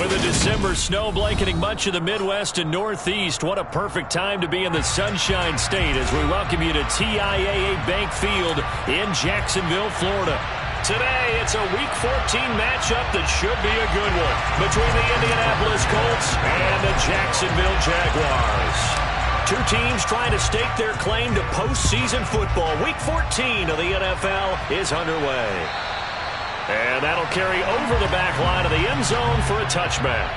With a December snow blanketing much of the Midwest and Northeast, what a perfect time to be in the Sunshine State as we welcome you to TIAA Bank Field in Jacksonville, Florida. Today, it's a Week 14 matchup that should be a good one between the Indianapolis Colts and the Jacksonville Jaguars. Two teams trying to stake their claim to postseason football. Week 14 of the NFL is underway. And that'll carry over the back line of the end zone for a touchback.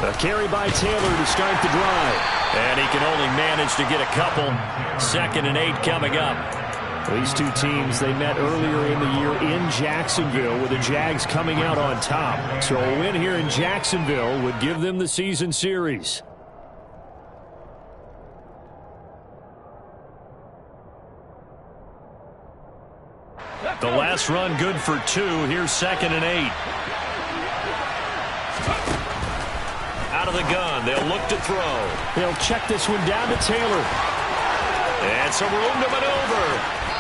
A carry by Taylor to start the drive. And he can only manage to get a couple. 2nd and 8 coming up. These two teams, they met earlier in the year in Jacksonville with the Jags coming out on top. So a win here in Jacksonville would give them the season series. The last run good for 2. Here's 2nd and 8. Out of the gun. They'll look to throw. They'll check this one down to Taylor. And some room to maneuver.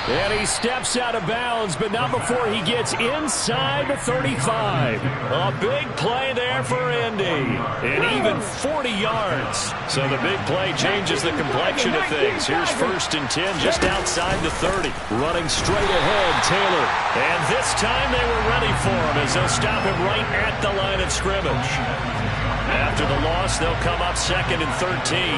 And he steps out of bounds, but not before he gets inside the 35. A big play there for Indy. And even 40 yards. So the big play changes the complexion of things. Here's 1st and 10 just outside the 30. Running straight ahead, Taylor. And this time they were ready for him as they'll stop him right at the line of scrimmage. After the loss, they'll come up 2nd and 13.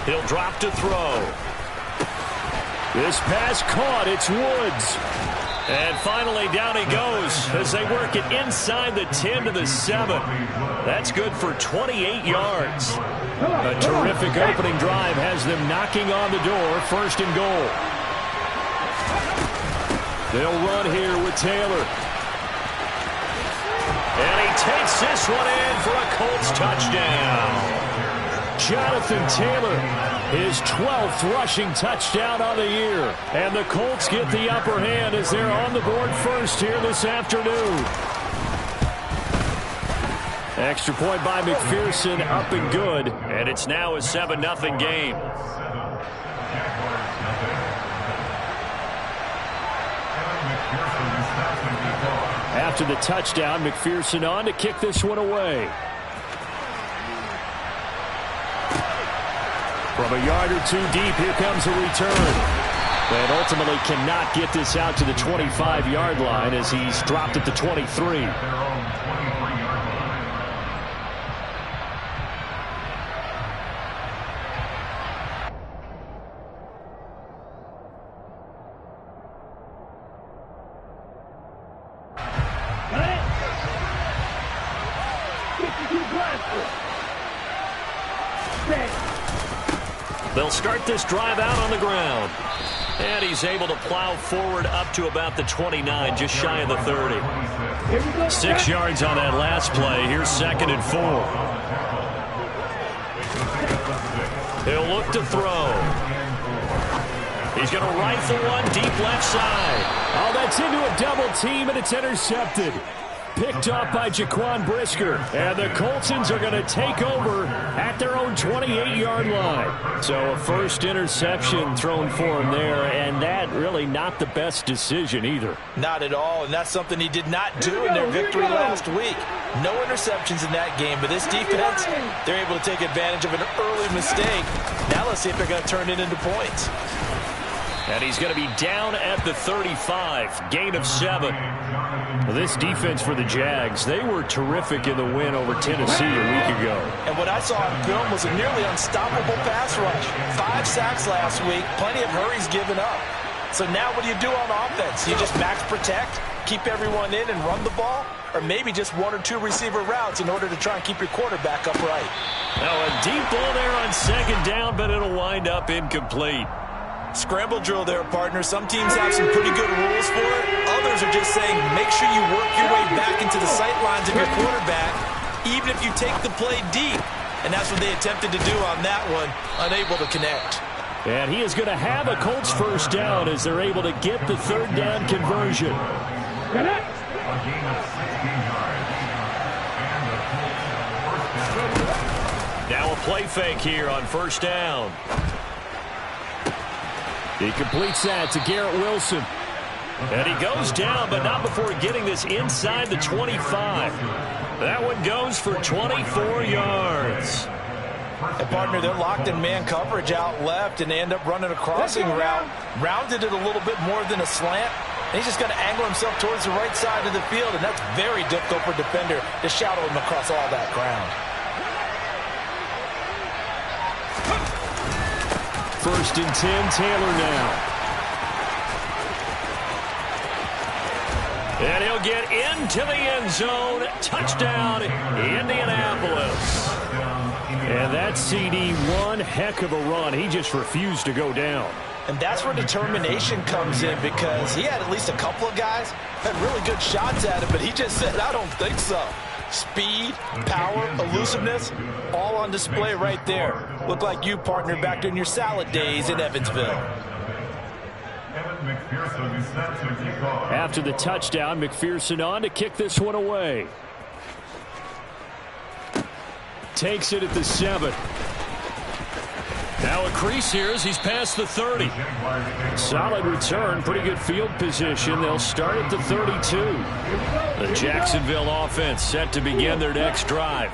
He'll drop to throw. This pass caught. It's Woods. And finally down he goes as they work it inside the 10 to the 7. That's good for 28 yards. A terrific opening drive has them knocking on the door. 1st and goal. They'll run here with Taylor. And he takes this one in for a Colts touchdown. Jonathan Taylor, his 12th rushing touchdown on the year. And the Colts get the upper hand as they're on the board first here this afternoon. Extra point by McPherson, up and good. And it's now a 7-0 game. After the touchdown, McPherson on to kick this one away. From a yard or 2 deep, here comes a return. But ultimately cannot get this out to the 25-yard line as he's dropped at the 23. They'll start this drive out on the ground. And he's able to plow forward up to about the 29, just shy of the 30. 6 yards on that last play. Here's 2nd and 4. He'll look to throw. He's going to rifle one deep left side. Oh, that's into a double team, and it's intercepted. Picked off by Jaquan Brisker. And the Coltsons are going to take over at their own 28-yard line. So a first interception thrown for him there, and that really not the best decision either. Not at all, and that's something he did not do in their victory last week. No interceptions in that game, but this defense, they're able to take advantage of an early mistake. Now let's see if they're going to turn it into points. And he's going to be down at the 35. Gain of 7. Well, this defense for the Jags, they were terrific in the win over Tennessee a week ago. And what I saw on film was a nearly unstoppable pass rush. 5 sacks last week, plenty of hurries given up. So now what do you do on offense? You just max protect, keep everyone in and run the ball? Or maybe just 1 or 2 receiver routes in order to try and keep your quarterback upright? Now a deep ball there on 2nd down, but it'll wind up incomplete. Scramble drill there, partner. Some teams have some pretty good rules for it. Others are just saying make sure you work your way back into the sight lines of your quarterback, even if you take the play deep. And that's what they attempted to do on that one, unable to connect. And he is going to have a Colts first down as they're able to get the third down conversion. Now a play fake here on first down. He completes that to Garrett Wilson. And he goes down, but not before getting this inside the 25. That one goes for 24 yards. And partner, they're locked in man coverage out left, and they end up running a crossing route. Rounded it a little bit more than a slant. And he's just going to angle himself towards the right side of the field, and that's very difficult for a defender to shadow him across all that ground. First and 10, Taylor now. And he'll get into the end zone. Touchdown, Indianapolis. And that CD, one heck of a run. He just refused to go down. And that's where determination comes in, because he had at least a couple of guys had really good shots at him, but he just said, I don't think so. Speed, power, elusiveness, all on display right there. Look like you, partner, back in your salad days in Evansville. After the touchdown, McPherson on to kick this one away. Takes it at the 7. Now a crease here as he's past the 30. Solid return, pretty good field position. They'll start at the 32. The Jacksonville offense set to begin their next drive.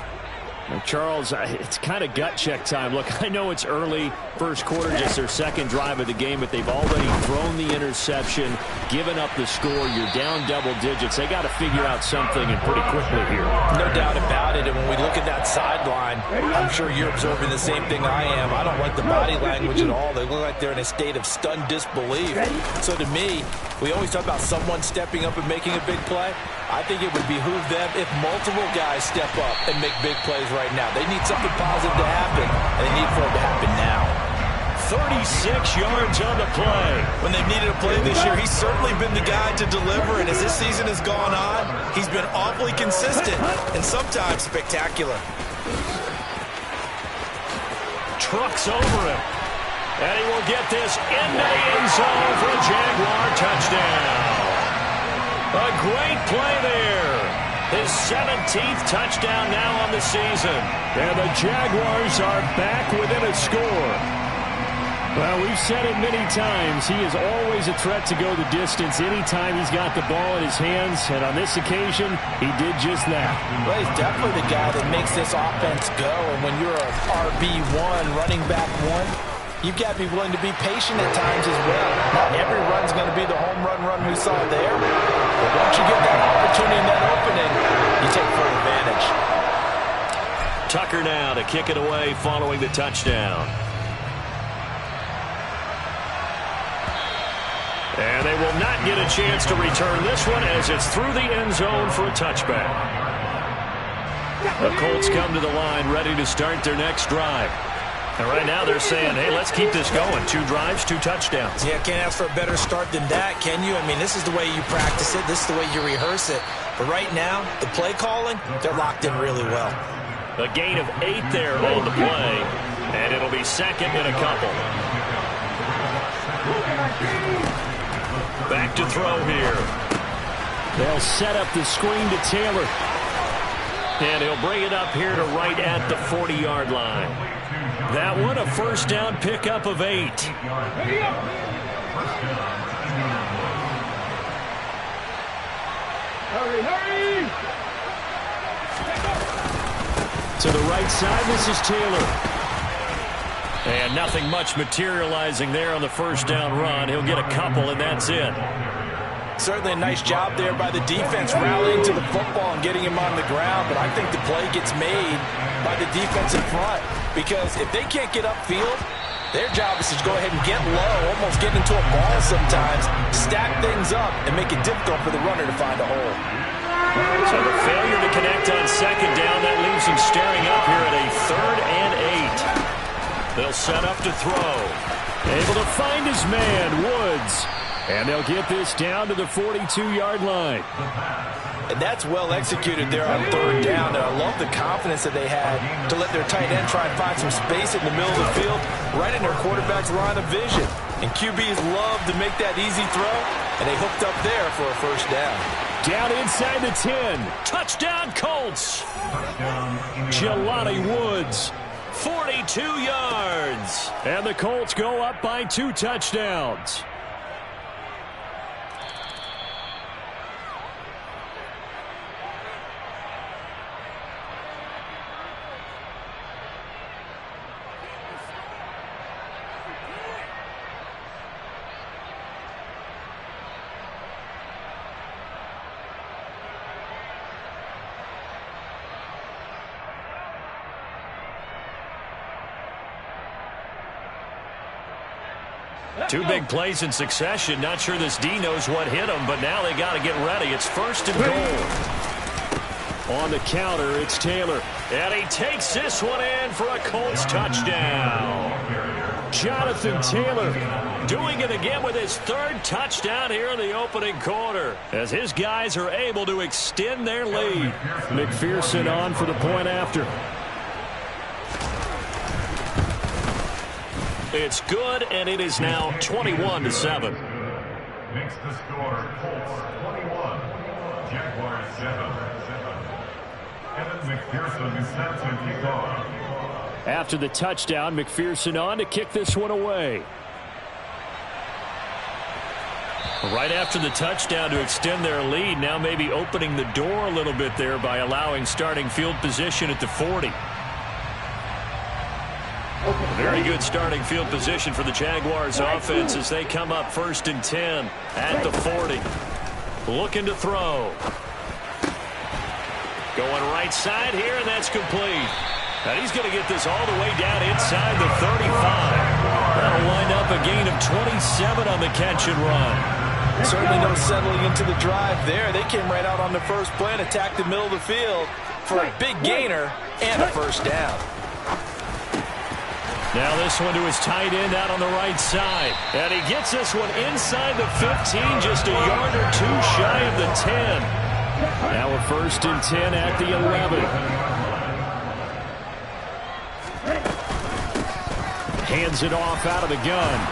Now, Charles, it's kind of gut check time. Look, I know it's early, first quarter, just their second drive of the game, but they've already thrown the interception, given up the score. You're down double digits. They got to figure out something, and pretty quickly here. No doubt about it. And when we look at that sideline, I'm sure you're observing the same thing I am. I don't like the body language at all. They look like they're in a state of stunned disbelief. So to me, we always talk about someone stepping up and making a big play. I think it would behoove them if multiple guys step up and make big plays right now. They need something positive to happen, and they need for it to happen now. 36 yards on the play. When they've needed a play this year, he's certainly been the guy to deliver, and as this season has gone on, he's been awfully consistent and sometimes spectacular. Trucks over him, and he will get this into the end zone for a Jaguar touchdown. A great play there. His 17th touchdown now on the season. And the Jaguars are back within a score. Well, we've said it many times. He is always a threat to go the distance anytime he's got the ball in his hands. And on this occasion, he did just that. Well, he's definitely the guy that makes this offense go. And when you're a RB1, running back one, you've got to be willing to be patient at times as well. Not every run's going to be the home run we saw there. But once you get that opportunity and that opening, you take full advantage. Tucker now to kick it away following the touchdown. And they will not get a chance to return this one as it's through the end zone for a touchback. The Colts come to the line ready to start their next drive. And right now they're saying, hey, let's keep this going. 2 drives, 2 touchdowns. Yeah, can't ask for a better start than that, can you? I mean, this is the way you practice it. This is the way you rehearse it. But right now, the play calling, they're locked in really well. A gain of 8 there on the play. And it'll be second and a couple. Back to throw here. They'll set up the screen to Taylor. And he'll bring it up here to right at the 40-yard line. That one, a first down pickup of 8. Hurry! To the right side, this is Taylor. And nothing much materializing there on the first down run. He'll get a couple, and that's it. Certainly a nice job there by the defense rallying to the football and getting him on the ground. But I think the play gets made by the defense in front. Because if they can't get upfield, their job is to go ahead and get low, almost get into a ball sometimes, stack things up, and make it difficult for the runner to find a hole. So the failure to connect on second down, that leaves him staring up here at a 3rd and 8. They'll set up to throw. Able to find his man, Woods. And they'll get this down to the 42-yard line. And that's well executed there on 3rd down. And I love the confidence that they had to let their tight end try and find some space in the middle of the field, right in their quarterback's line of vision. And QBs love to make that easy throw, and they hooked up there for a first down. Down inside the 10. Touchdown, Colts. Jelani Woods, 42 yards. And the Colts go up by 2 touchdowns. Two big plays in succession. Not sure this D knows what hit him, but now they got to get ready. It's 1st and goal. On the counter, it's Taylor. And he takes this one in for a Colts touchdown. Jonathan Taylor doing it again with his 3rd touchdown here in the opening quarter, as his guys are able to extend their lead. McPherson on for the point after. It's good, and it is now 21-7. Makes the score Colts 21, Jaguars 7. Evan McPherson is set to kick off. After the touchdown, McPherson on to kick this one away. Right after the touchdown to extend their lead, now maybe opening the door a little bit there by allowing starting field position at the 40. Very good starting field position for the Jaguars offense as they come up 1st and 10 at the 40. Looking to throw. Going right side here, and that's complete. And he's going to get this all the way down inside the 35. That'll wind up a gain of 27 on the catch and run. Certainly no settling into the drive there. They came right out on the first play and attacked the middle of the field for a big gainer and a first down. Now this one to his tight end out on the right side. And he gets this one inside the 15, just a yard or 2 shy of the 10. Now a 1st and 10 at the 11. Hands it off out of the gun.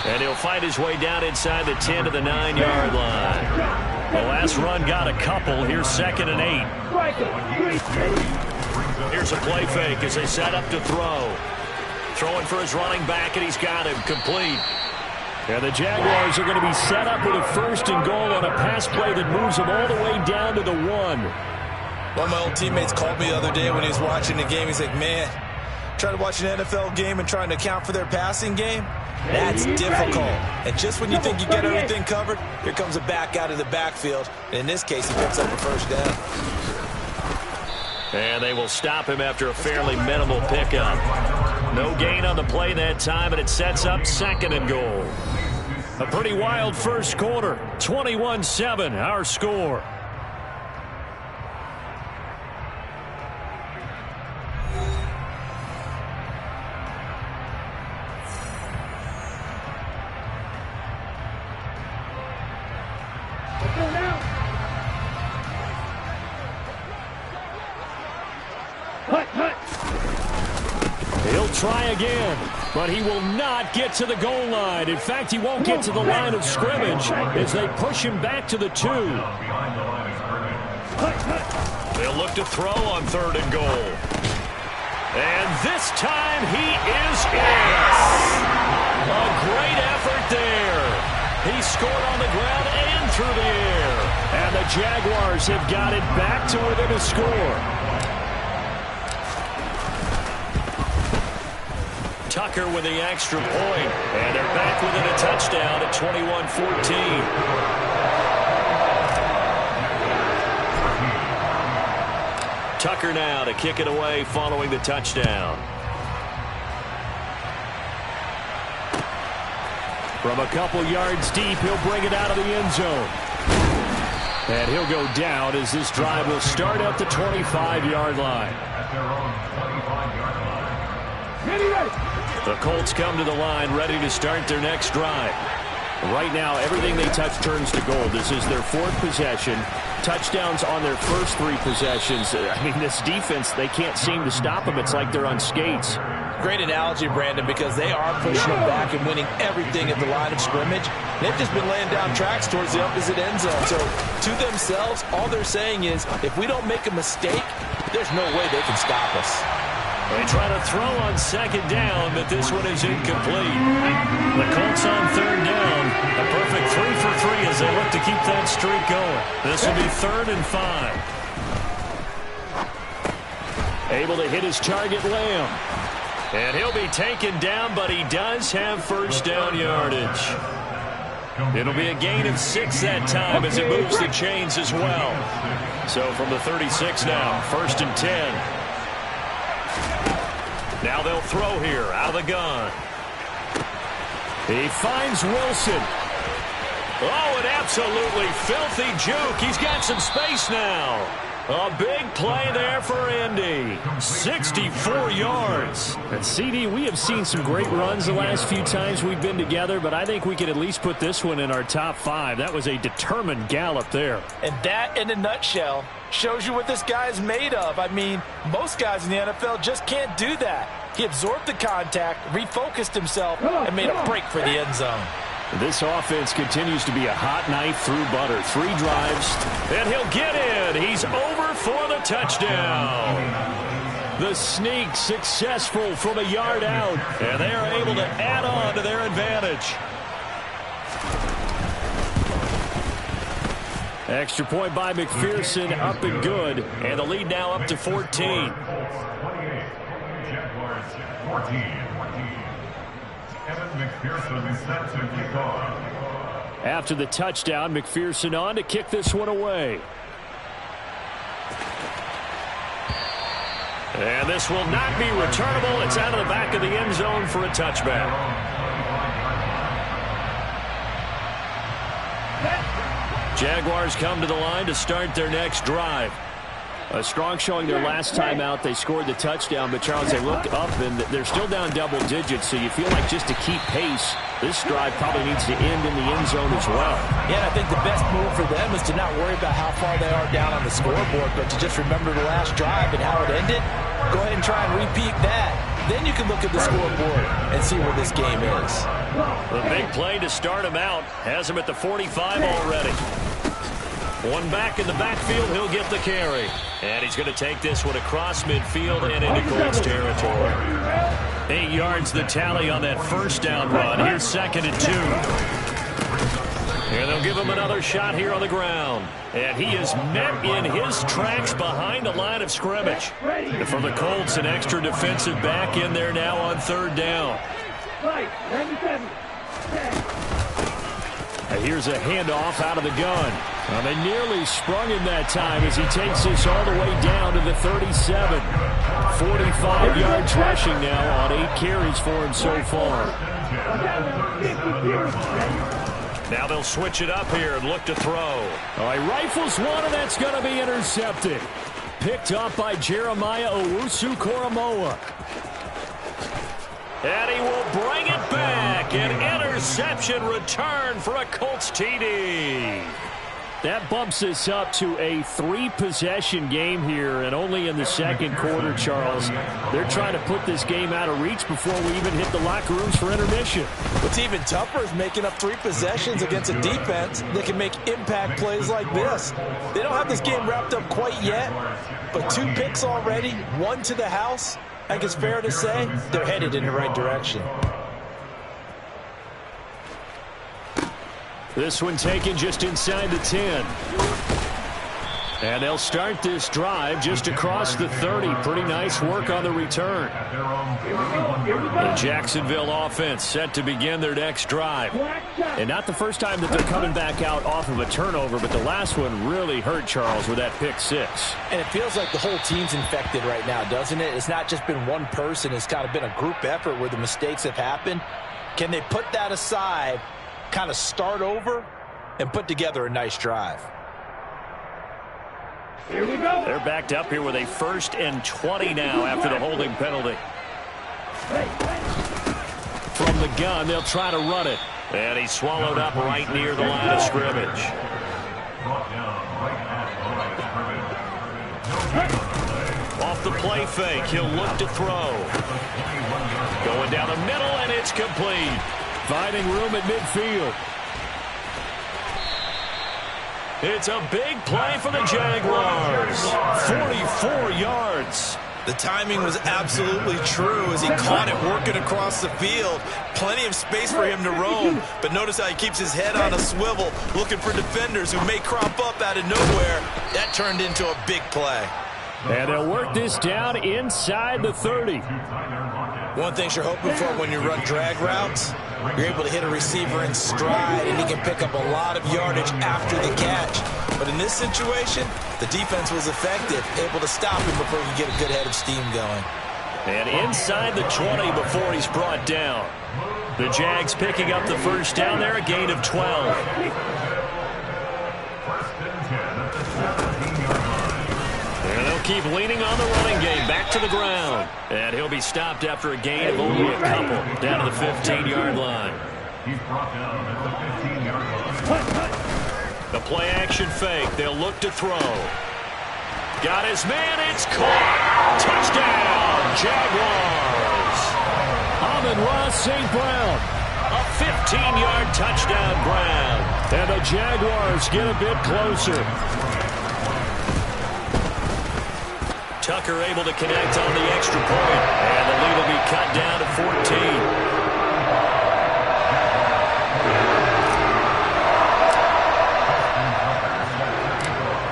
And he'll find his way down inside the 10 to the 9-yard line. The last run got a couple. Here's 2nd and 8. Here's a play fake as they set up to throw. Throwing for his running back, and he's got him complete. And the Jaguars are going to be set up with a 1st and goal on a pass play that moves them all the way down to the 1. One of my old teammates called me the other day when he was watching the game. He's like, man, trying to watch an NFL game and trying to account for their passing game, that's difficult. And just when you think you get everything covered, here comes a back out of the backfield. And in this case, he picks up a first down. And they will stop him after a fairly minimal pickup. No gain on the play that time, and it sets up 2nd and goal. A pretty wild first quarter. 21-7, our score. He'll try again, but he will not get to the goal line. In fact, he won't get to the line of scrimmage as they push him back to the 2. They'll look to throw on 3rd and goal. And this time he is in. A great effort there. He scored on the ground and through the air. And the Jaguars have got it back to within a score. Tucker with the extra point, and they're back within a touchdown at 21-14. Tucker now to kick it away following the touchdown. From a couple yards deep, he'll bring it out of the end zone. And he'll go down as this drive will start at the 25-yard line. The Colts come to the line ready to start their next drive. Right now, everything they touch turns to gold. This is their 4th possession. Touchdowns on their first 3 possessions. I mean, this defense, they can't seem to stop them. It's like they're on skates. Great analogy, Brandon, because they are pushing them back and winning everything at the line of scrimmage. They've just been laying down tracks towards the opposite end zone. So to themselves, all they're saying is, if we don't make a mistake, there's no way they can stop us. They try to throw on 2nd down, but this one is incomplete. The Colts on 3rd down. A perfect 3 for 3 as they look to keep that streak going. This will be 3rd and 5. Able to hit his target, Lamb. And he'll be taken down, but he does have first down yardage. It'll be a gain of 6 that time as it moves the chains as well. So from the 36 now, 1st and 10. Now they'll throw here out of the gun. He finds Wilson. Oh, an absolutely filthy juke. He's got some space now. A big play there for Indy. 64 yards. And CD, we have seen some great runs the last few times we've been together, but I think we can at least put this one in our top 5. That was a determined gallop there. And that, in a nutshell, shows you what this guy is made of. I mean, most guys in the NFL just can't do that. He absorbed the contact, refocused himself, and made a break for the end zone. This offense continues to be a hot knife through butter. 3 drives, and he'll get in. He's over for the touchdown. The sneak successful from a yard out, and they are able to add on to their advantage. Extra point by McPherson, up and good, and the lead now up to 14. 14. McPherson is set to kick off. After the touchdown, McPherson on to kick this one away. And this will not be returnable. It's out of the back of the end zone for a touchback. Jaguars come to the line to start their next drive. A strong showing their last time out. They scored the touchdown, but Charles, they look up and they're still down double digits, so you feel like just to keep pace, this drive probably needs to end in the end zone as well. Yeah, I think the best move for them is to not worry about how far they are down on the scoreboard, but to just remember the last drive and how it ended. Go ahead and try and repeat that. Then you can look at the scoreboard and see where this game is. The big play to start him out has him at the 45 already. One back in the backfield, he'll get the carry. And he's going to take this one across midfield and into Colts territory. 8 yards the tally on that first down run. Here's 2nd and 2. And they'll give him another shot here on the ground. And he is met in his tracks behind the line of scrimmage. And for the Colts, an extra defensive back in there now on 3rd down. Here's a handoff out of the gun. Well, they nearly sprung him that time as he takes this all the way down to the 37. 45 yards rushing now on 8 carries for him so far. Now they'll switch it up here and look to throw. All right, rifles one, and that's going to be intercepted. Picked up by Jeremiah Owusu-Koramoah. And he will bring it back. An interception return for a Colts TD. That bumps us up to a 3-possession game here, and only in the second quarter, Charles. They're trying to put this game out of reach before we even hit the locker rooms for intermission. What's even tougher is making up 3 possessions against a defense that can make impact plays like this. They don't have this game wrapped up quite yet, but 2 picks already, 1 to the house. I think it's fair to say they're headed in the right direction. This one taken just inside the 10. And they'll start this drive just across the 30. Pretty nice work on the return. The Jacksonville offense set to begin their next drive. And not the first time that they're coming back out off of a turnover, but the last one really hurt Charles with that pick 6. And it feels like the whole team's infected right now, doesn't it? It's not just been one person. It's kind of been a group effort where the mistakes have happened. Can they put that aside, kind of start over, and put together a nice drive? Here we go. They're backed up here with a 1st and 20 now after the holding penalty. From the gun, they'll try to run it. And he's swallowed up right near the line of scrimmage. Off the play fake, he'll look to throw. Going down the middle, and it's complete. Finding room at midfield. It's a big play for the Jaguars. 44 yards. The timing was absolutely true as he caught it working across the field. Plenty of space for him to roam, but notice how he keeps his head on a swivel, looking for defenders who may crop up out of nowhere. That turned into a big play. And they'll work this down inside the 30. One thing you're hoping for when you run drag routes, you're able to hit a receiver in stride, and he can pick up a lot of yardage after the catch. But in this situation, the defense was effective, able to stop him before he could get a good head of steam going. And inside the 20 before he's brought down. The Jags picking up the first down there, a gain of 12. And they'll keep leaning on the running game, back to the ground. And he'll be stopped after a gain of only a couple, down to the 15-yard line. He's brought down at the 15-yard line. The play-action fake. They'll look to throw. Got his man. It's caught. Touchdown, Jaguars. Amon-Ra St. Brown. A 15-yard touchdown grab. And the Jaguars get a bit closer. Tucker able to connect on the extra point. And the lead will be cut down to 14.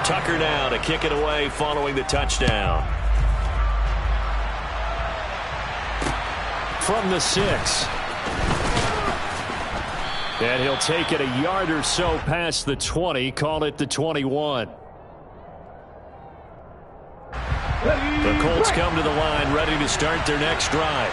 Tucker now to kick it away following the touchdown. From the 6. And he'll take it a yard or so past the 20, call it the 21. The Colts come to the line ready to start their next drive.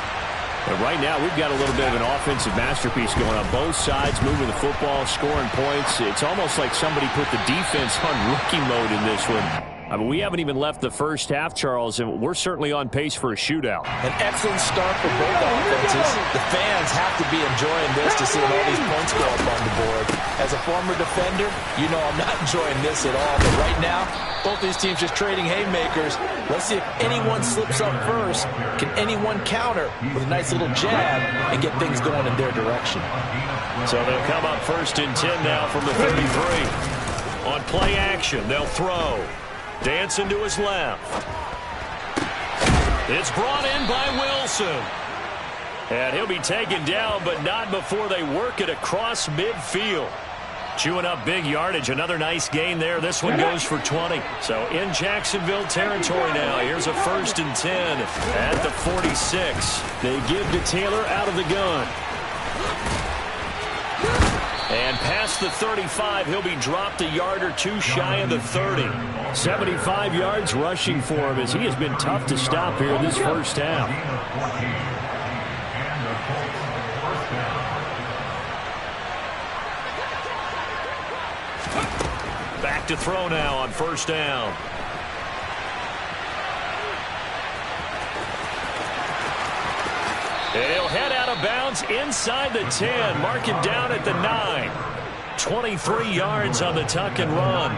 But right now, we've got a little bit of an offensive masterpiece going on both sides, moving the football, scoring points. It's almost like somebody put the defense on rookie mode in this one. I mean, we haven't even left the first half, Charles, and we're certainly on pace for a shootout. An excellent start for both offenses. The fans have to be enjoying this to see all these points go up on the board. As a former defender, you know I'm not enjoying this at all. But right now, both these teams just trading haymakers. Let's see if anyone slips up first. Can anyone counter with a nice little jab and get things going in their direction? So they'll come up first and 10 now from the 33. On play action, they'll throw. Dancing to his left. It's brought in by Wilson. And he'll be taken down, but not before they work it across midfield. Chewing up big yardage. Another nice gain there. This one goes for 20. So in Jacksonville territory now. Here's a first and 10 at the 46. They give to Taylor out of the gun. And past the 35, he'll be dropped a yard or two shy of the 30. 75 yards rushing for him as he has been tough to stop here in this first half. Back to throw now on first down. And he'll head out of bounds inside the 10. Mark him down at the 9. 23 yards on the tuck and run.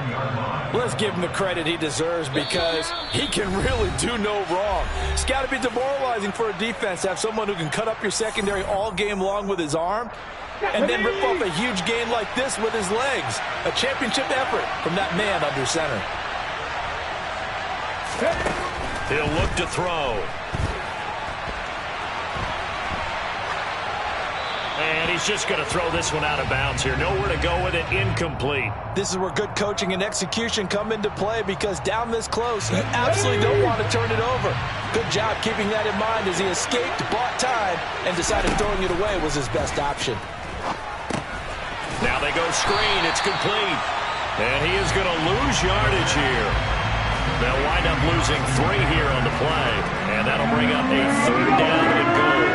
Let's give him the credit he deserves because he can really do no wrong. It's got to be demoralizing for a defense to have someone who can cut up your secondary all game long with his arm and then rip off a huge gain like this with his legs. A championship effort from that man under center. He'll look to throw. And he's just going to throw this one out of bounds here. Nowhere to go with it. Incomplete. This is where good coaching and execution come into play because down this close, you absolutely don't want to turn it over. Good job keeping that in mind as he escaped, bought time, and decided throwing it away was his best option. Now they go screen. It's complete. And he is going to lose yardage here. They'll wind up losing 3 here on the play. And that'll bring up a third down and goal.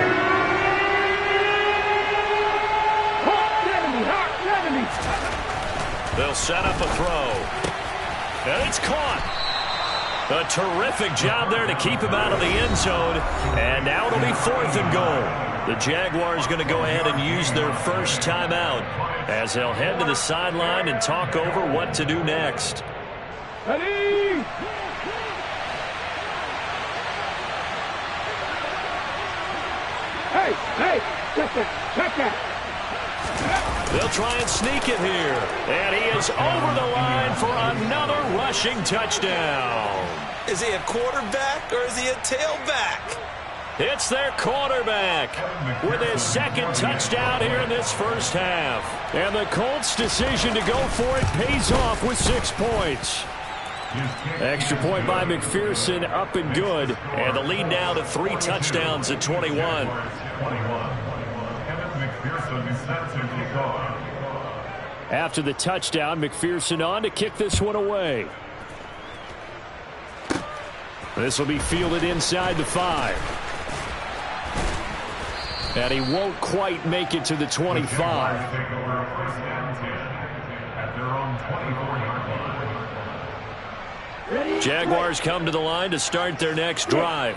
They'll set up a throw. And it's caught. A terrific job there to keep him out of the end zone. And now it'll be 4th and goal. The Jaguars going to go ahead and use their first timeout as they'll head to the sideline and talk over what to do next. Ready? Hey, check that. They'll try and sneak it here. And he is over the line for another rushing touchdown. Is he a quarterback or is he a tailback? It's their quarterback with his second touchdown here in this first half. And the Colts' decision to go for it pays off with 6 points. Extra point by McPherson, up and good. And the lead now to 3 touchdowns at 21. After the touchdown, McPherson on to kick this one away. This will be fielded inside the 5. And he won't quite make it to the 25. Jaguars come to the line to start their next drive.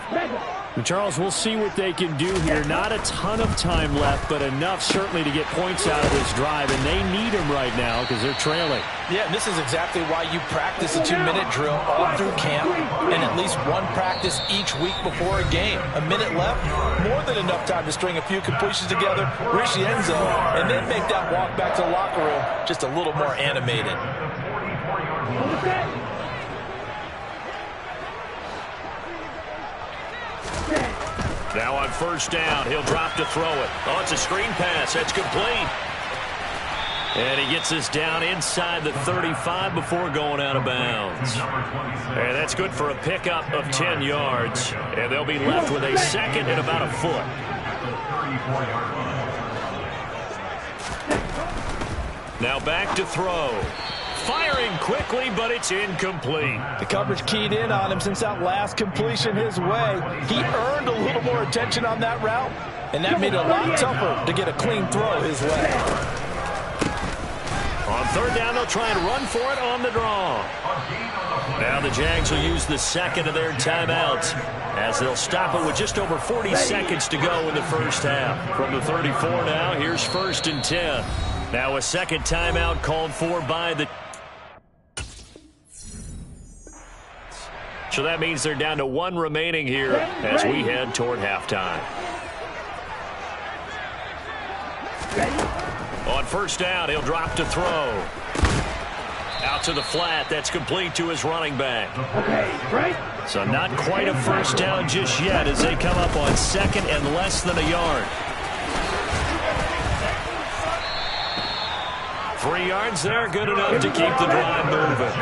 Charles, we'll see what they can do here. Not a ton of time left, but enough certainly to get points out of this drive, and they need them right now because they're trailing. Yeah, and this is exactly why you practice a 2-minute drill all through camp and at least one practice each week before a game. A minute left, more than enough time to string a few completions together, reach the end zone, and then make that walk back to the locker room just a little more animated. Now on first down, he'll drop to throw it. Oh, it's a screen pass. That's complete. And he gets us down inside the 35 before going out of bounds. And that's good for a pickup of 10 yards. And they'll be left with a second and about a foot. Now back to throw. Firing quickly, but it's incomplete. The coverage keyed in on him since that last completion his way. He earned a little more attention on that route, and that made it a lot tougher to get a clean throw his way. On third down, they'll try and run for it on the draw. Now the Jags will use the second of their timeouts as they'll stop it with just over 40 seconds to go in the first half. From the 34 now, here's first and 10. Now a second timeout called for by the... So that means they're down to 1 remaining here as we head toward halftime. On first down, he'll drop to throw. Out to the flat. That's complete to his running back. So not quite a first down just yet as they come up on second and less than a yard. 3 yards there, good enough to keep the drive moving.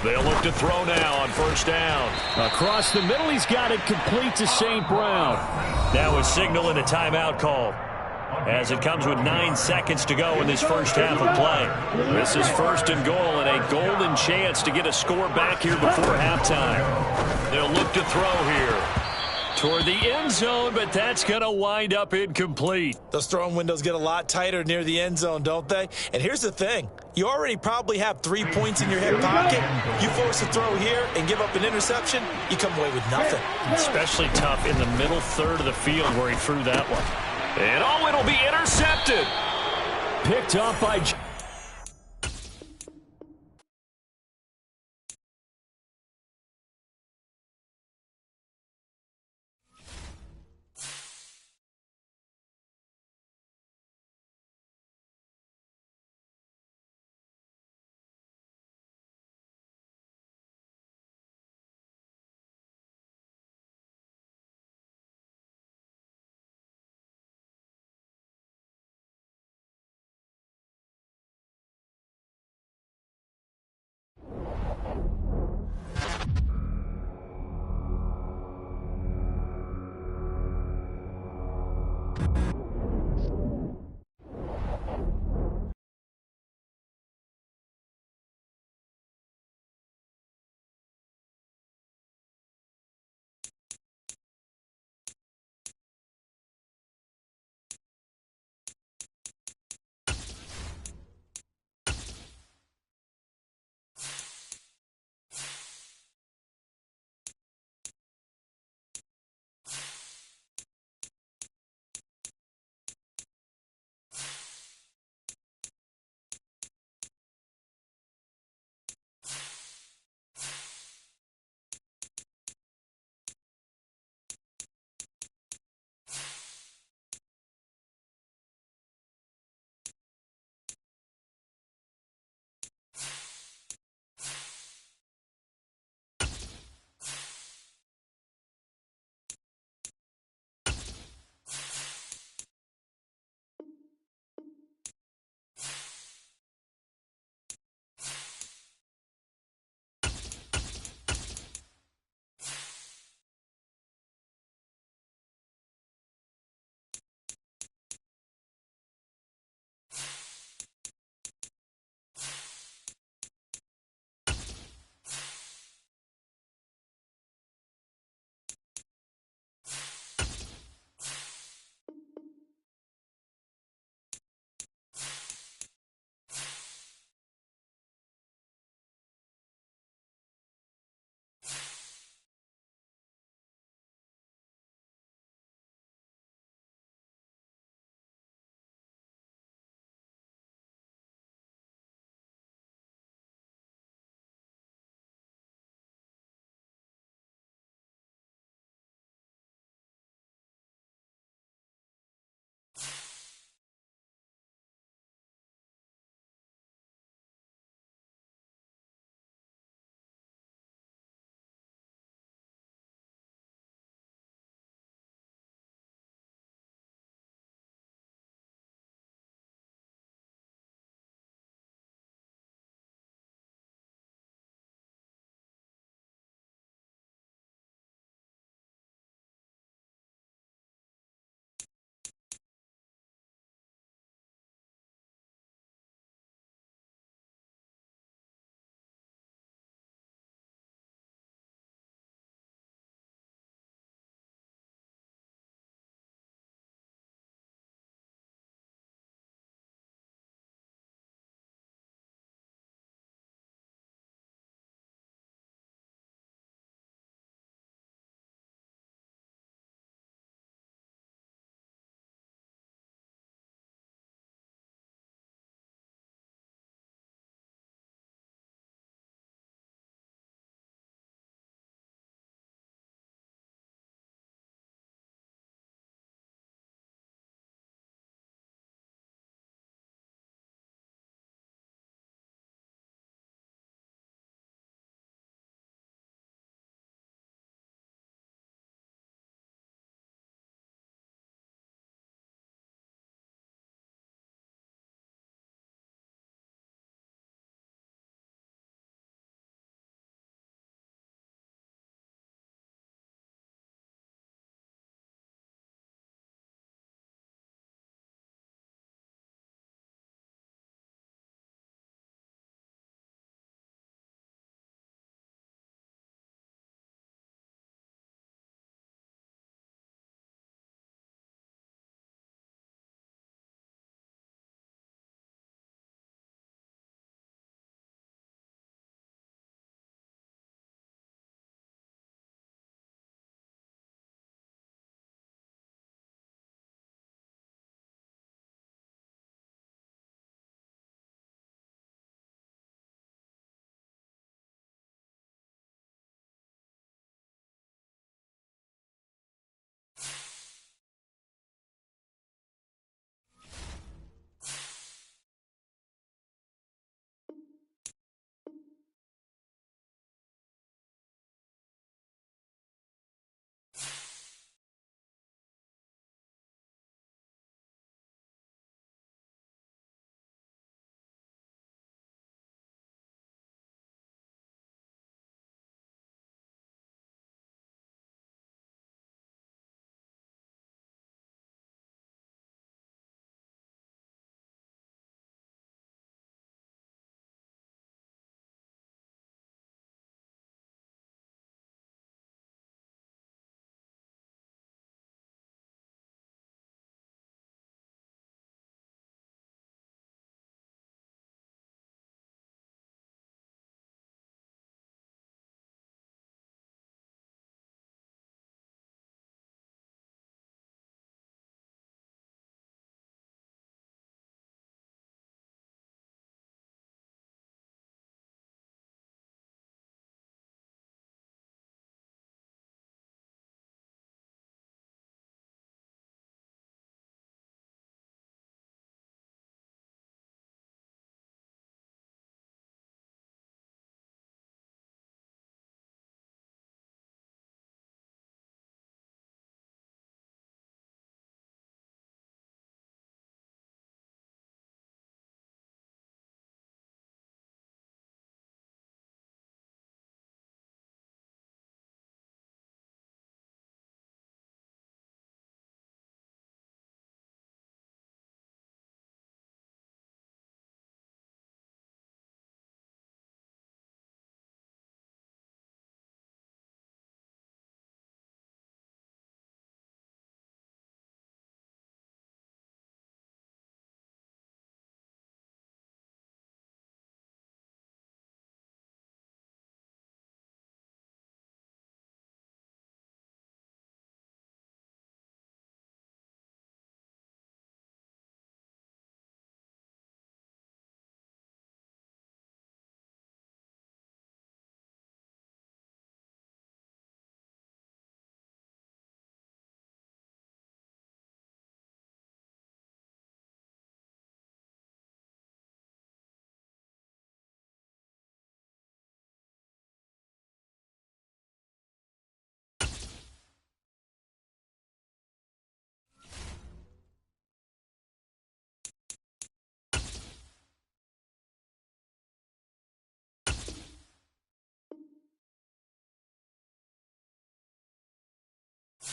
They'll look to throw now on first down. Across the middle, he's got it complete to St. Brown. Now a signal and a timeout call as it comes with 9 seconds to go in this first half of play. This is first and goal and a golden chance to get a score back here before halftime. They'll look to throw here toward the end zone, but that's going to wind up incomplete. Those throwing windows get a lot tighter near the end zone, don't they? And here's the thing. You already probably have 3 points in your hip pocket. You force a throw here and give up an interception, you come away with nothing. Especially tough in the middle third of the field where he threw that one. And oh, it'll be intercepted. Picked up by...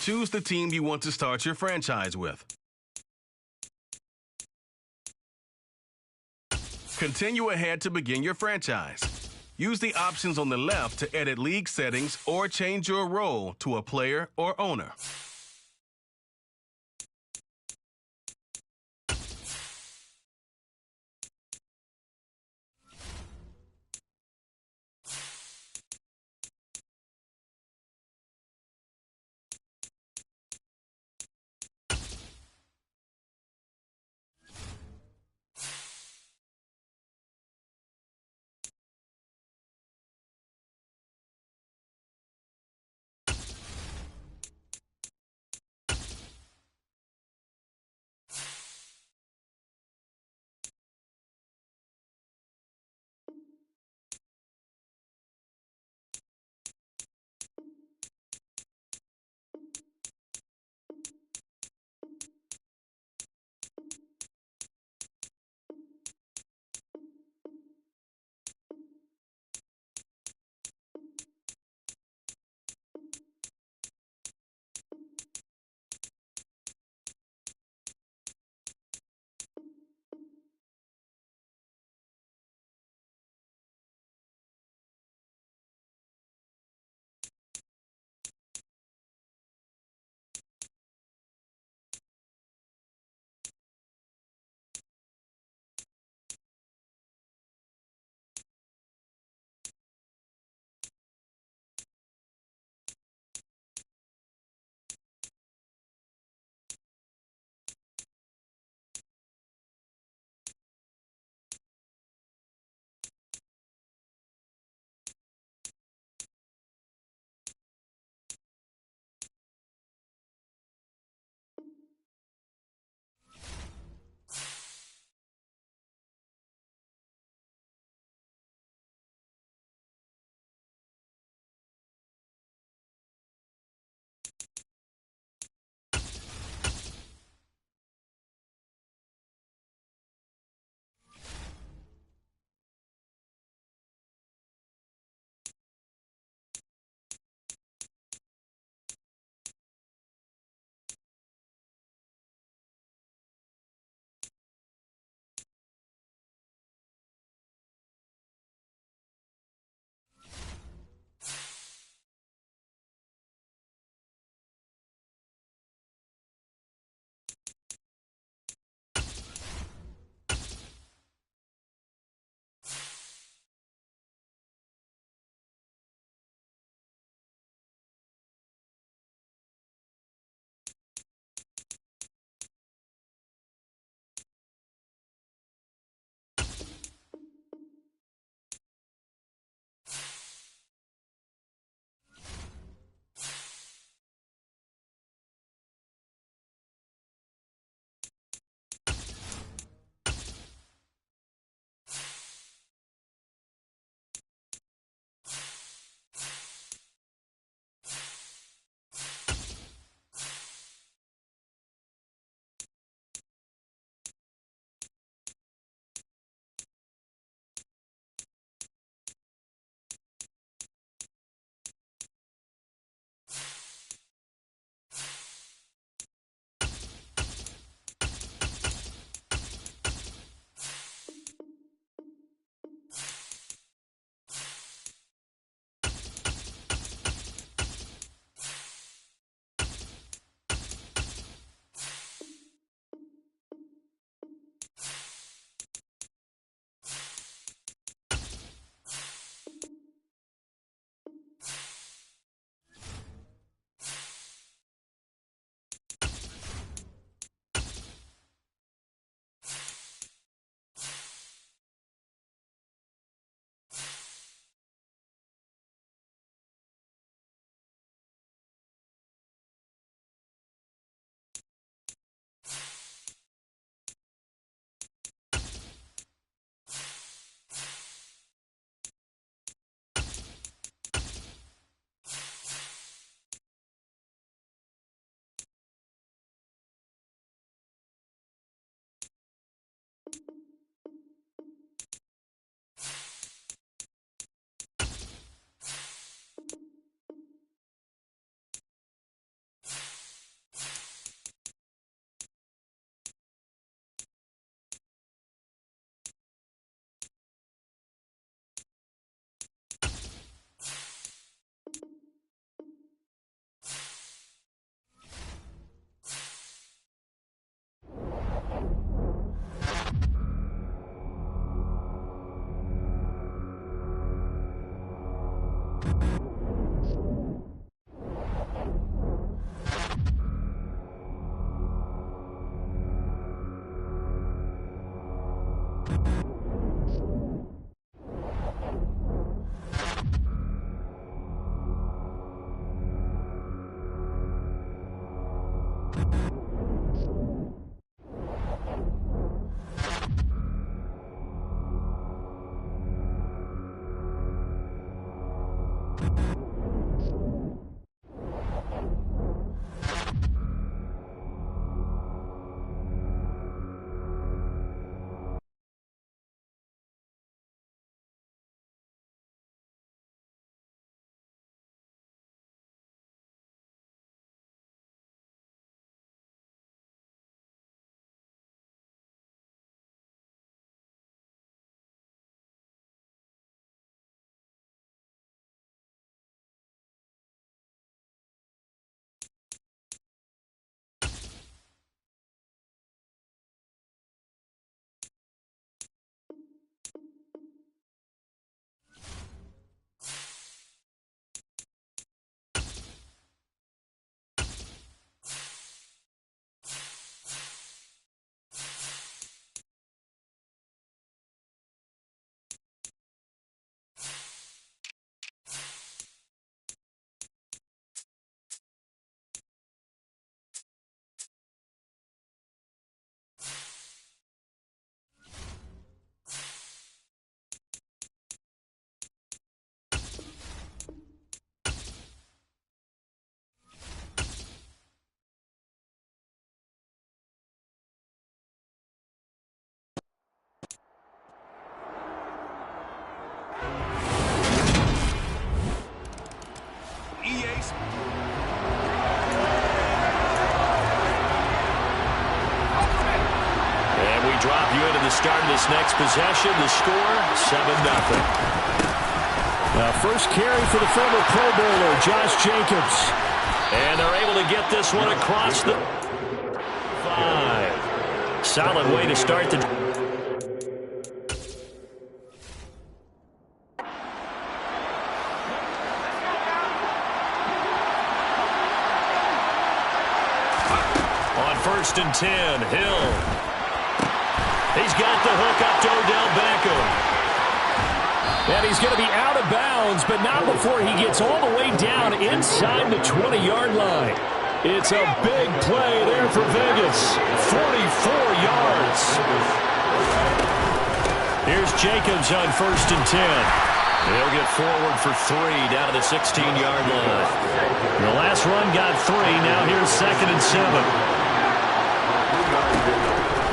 Choose the team you want to start your franchise with. Continue ahead to begin your franchise. Use the options on the left to edit league settings or change your role to a player or owner. He's And we drop you into the start of this next possession. The score, 7-0. First carry for the former Pro Bowler, Josh Jacobs. And they're able to get this one across the 5. Solid way to start the... On 1st and 10, Hill. He's got the hook up to Odell Beckham. And he's going to be out of bounds, but not before he gets all the way down inside the 20-yard line. It's a big play there for Vegas. 44 yards. Here's Jacobs on 1st and 10. He'll get forward for 3 down to the 16-yard line. The last run got 3. Now here's 2nd and 7.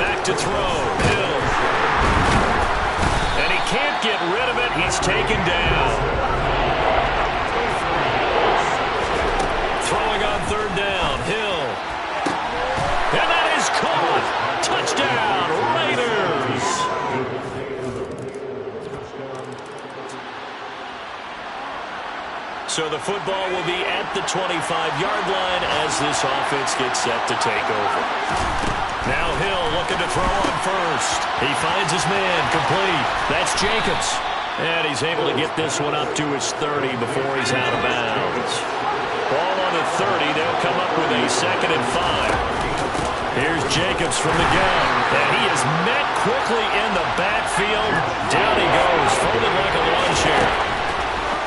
Back to throw. Hill. And he can't get rid of it. He's taken down. Throwing on 3rd down. Hill. And that is caught. Touchdown, Raiders. So the football will be at the 25-yard line as this offense gets set to take over. Now Hill looking to throw on 1st. He finds his man, complete. That's Jacobs. And he's able to get this one up to his 30 before he's out of bounds. Ball on the 30. They'll come up with a 2nd and 5. Here's Jacobs from the gun. And he is met quickly in the backfield. Down he goes, folded like a lawn chair.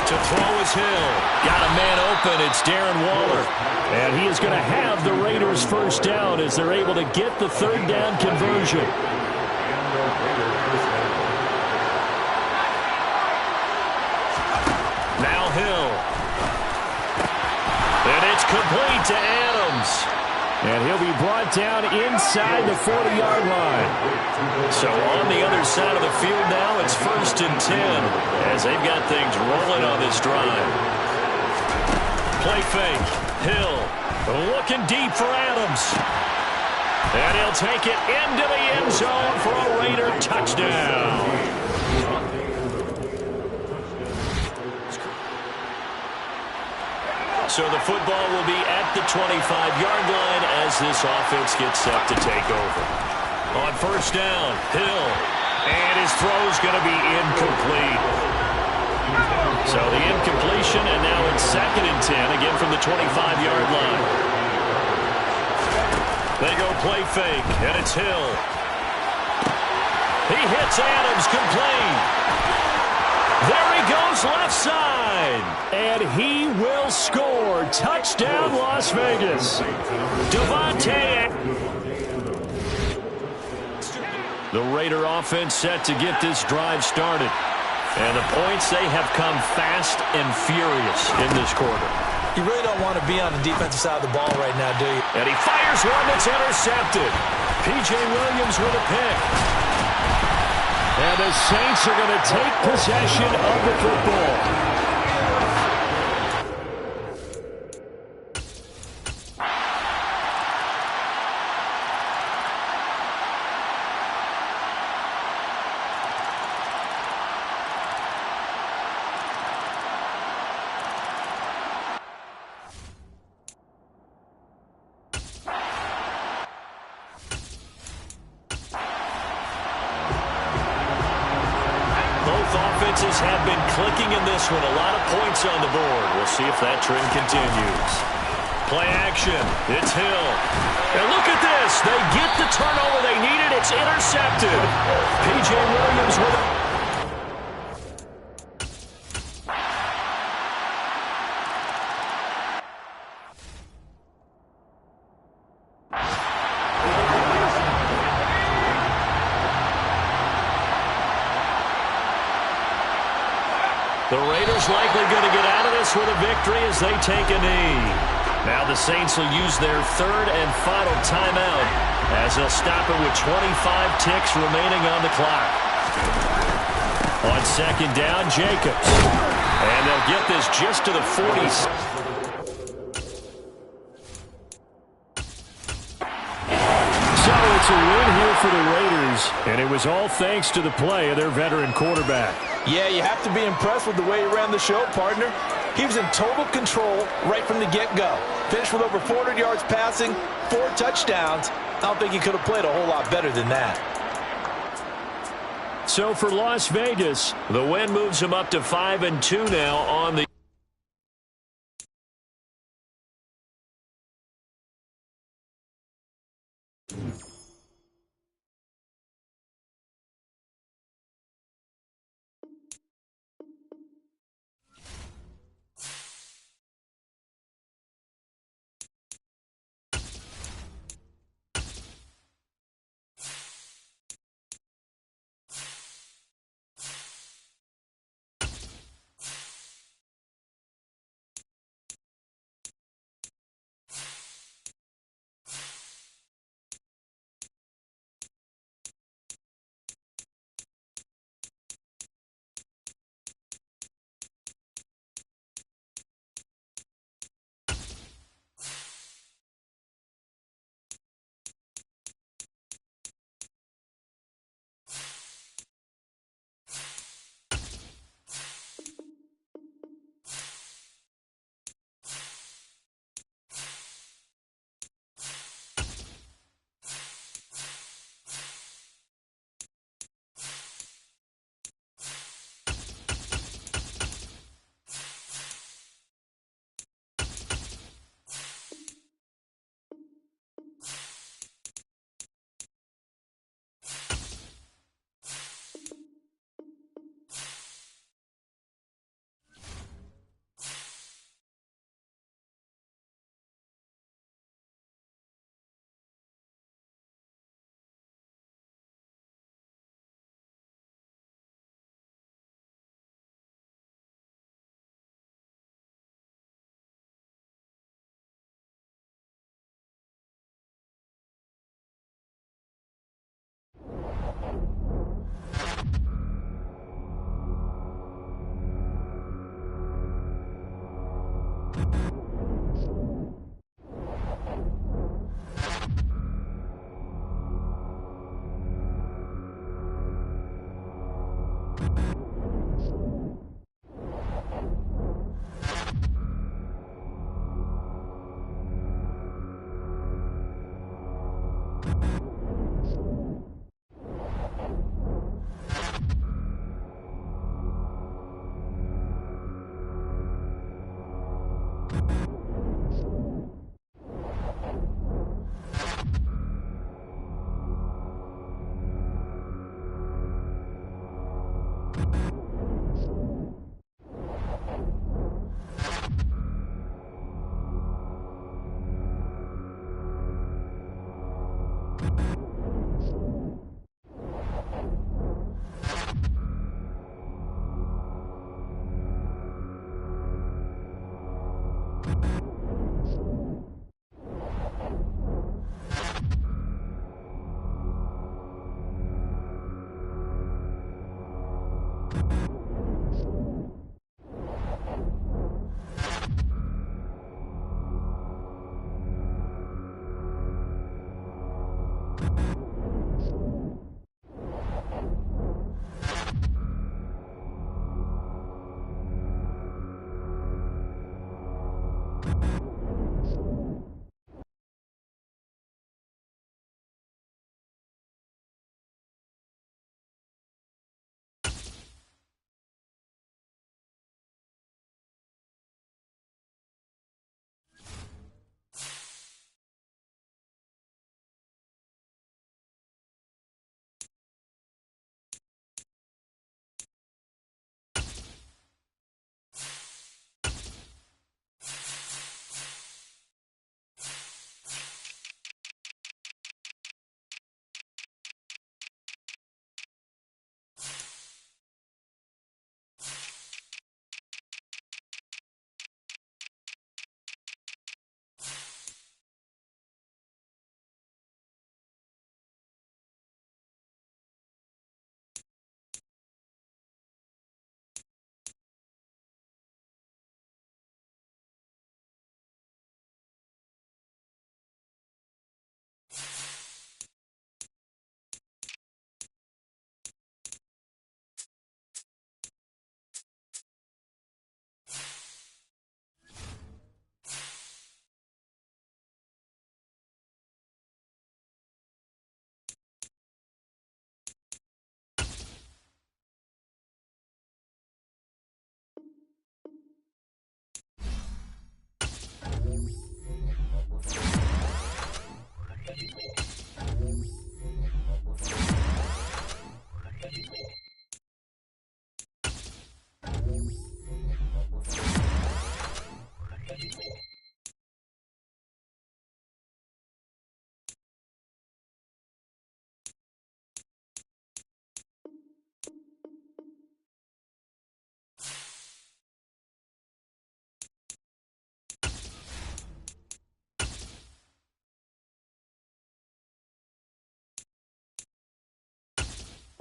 To throw is Hill. Got a man open. It's Darren Waller. And he is going to have the Raiders first down as they're able to get the 3rd down conversion. Now Hill. And it's complete to Adams. And he'll be brought down inside the 40-yard line. So on the other side of the field now, it's 1st and 10 as they've got things rolling on this drive. Play fake. Hill looking deep for Adams. And he'll take it into the end zone for a Raider touchdown. So the football will be at the 25-yard line as this offense gets set to take over. On 1st down, Hill. And his throw's going to be incomplete. So the incompletion, and now it's 2nd and 10, again from the 25-yard line. They go play fake, and it's Hill. He hits Adams, complete. There he goes, left side. And he will score. Touchdown, Las Vegas. Devontae. The Raider offense set to get this drive started. And the points, they have come fast and furious in this quarter. You really don't want to be on the defensive side of the ball right now, do you? And he fires one that's intercepted. P.J. Williams with a pick. And the Saints are going to take possession of the football. Offenses have been clicking in this one. A lot of points on the board. We'll see if that trend continues. Play action. It's Hill. And look at this. They get the turnover they needed. It's intercepted. P.J. Williams with it. The Raiders likely going to get out of this with a victory as they take a knee. Now the Saints will use their 3rd and final timeout as they'll stop it with 25 ticks remaining on the clock. On 2nd down, Jacobs. And they'll get this just to the 40. a win here for the Raiders, and it was all thanks to the play of their veteran quarterback. Yeah, you have to be impressed with the way he ran the show, partner. He was in total control right from the get-go. Finished with over 400 yards passing, 4 touchdowns. I don't think he could have played a whole lot better than that. So for Las Vegas, the win moves them up to 5-2 now on the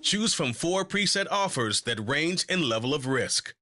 Choose from 4 preset offers that range in level of risk.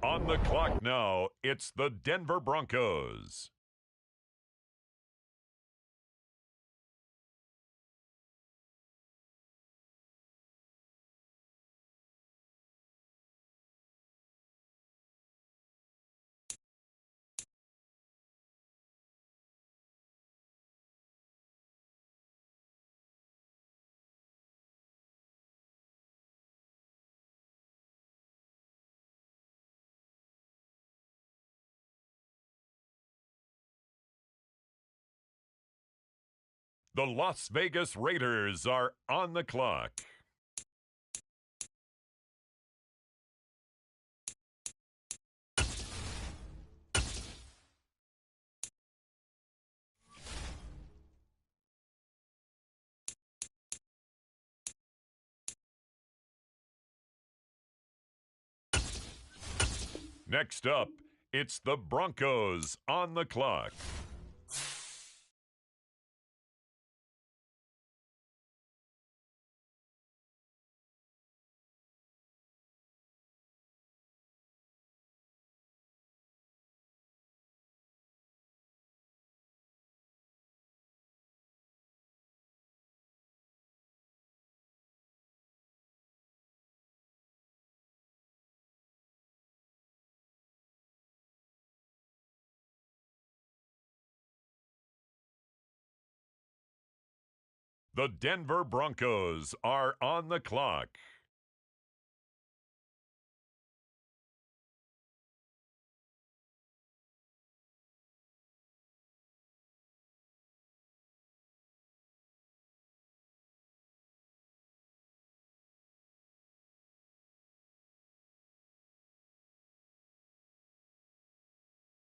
On the clock now, it's the Denver Broncos. The Las Vegas Raiders are on the clock. Next up, it's the Broncos on the clock. The Denver Broncos are on the clock.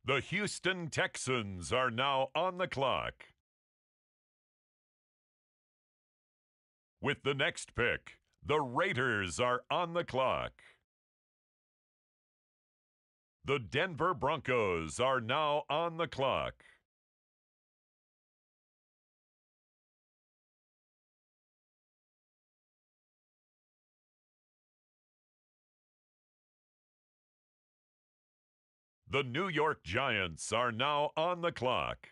The Houston Texans are now on the clock. With the next pick, the Raiders are on the clock. The Denver Broncos are now on the clock. The New York Giants are now on the clock.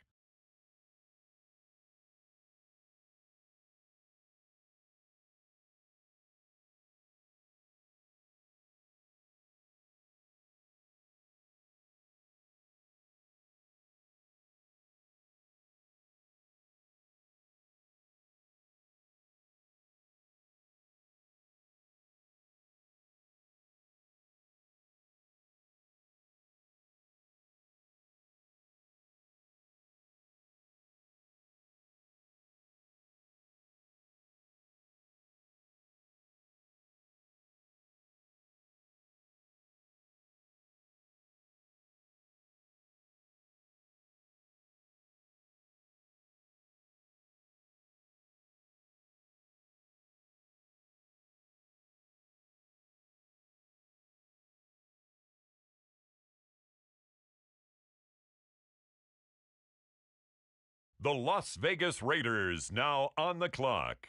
The Las Vegas Raiders now on the clock.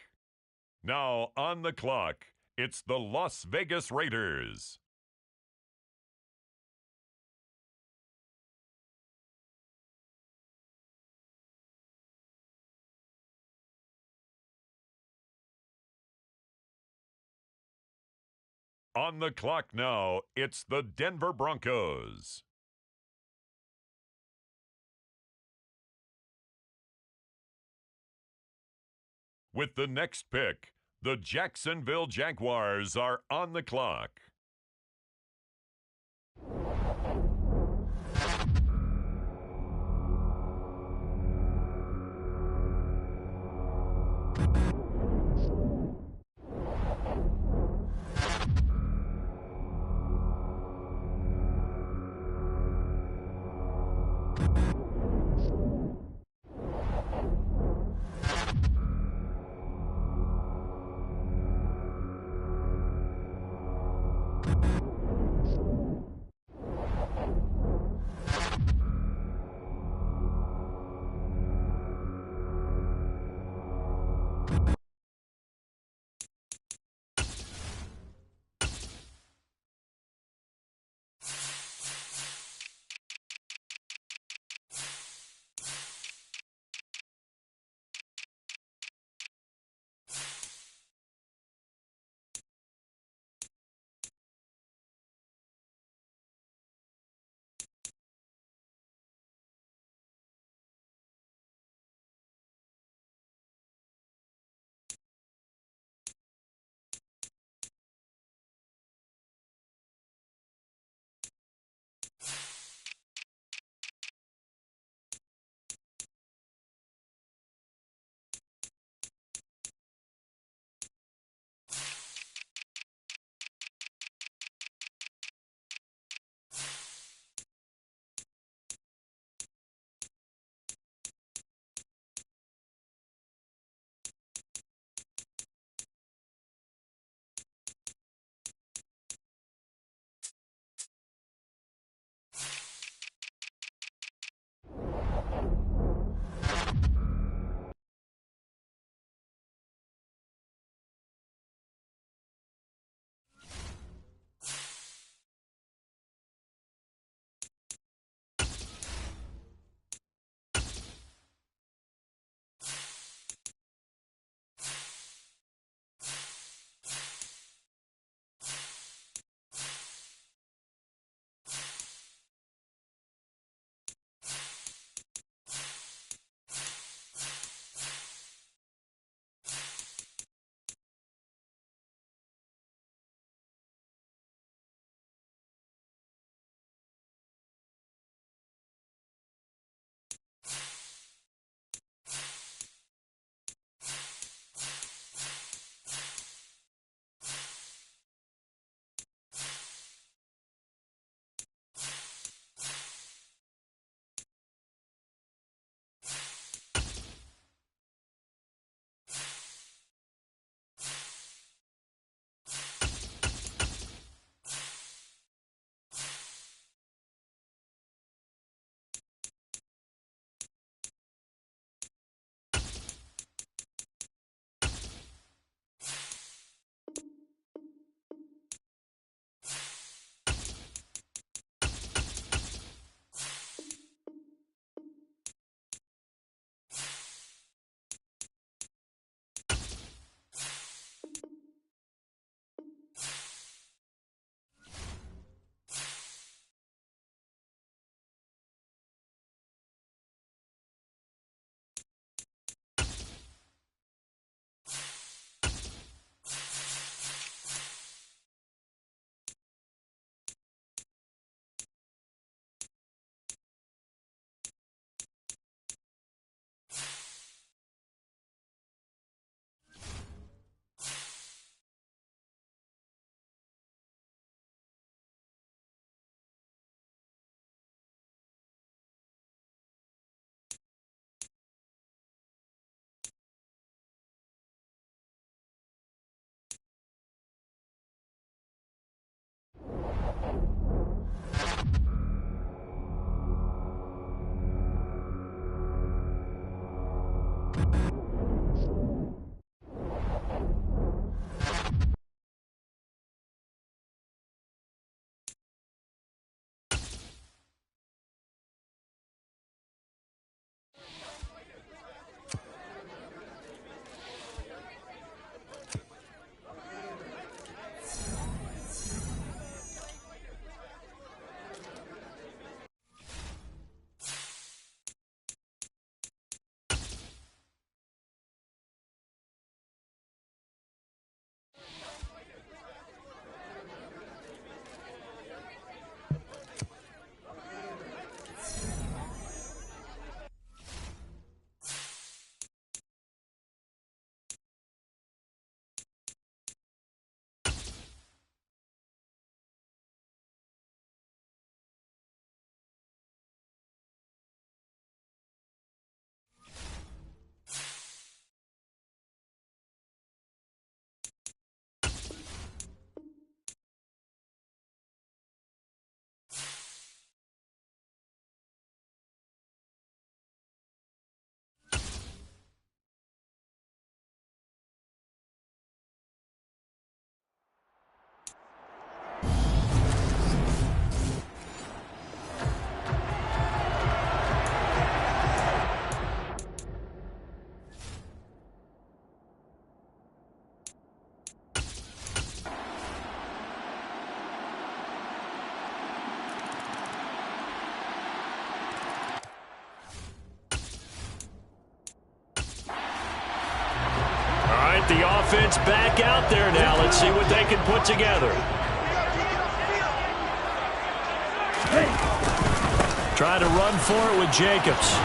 Now on the clock, it's the Las Vegas Raiders. On the clock now, it's the Denver Broncos. With the next pick, the Jacksonville Jaguars are on the clock. The offense back out there now. Let's see what they can put together. Try to run for it with Jacobs.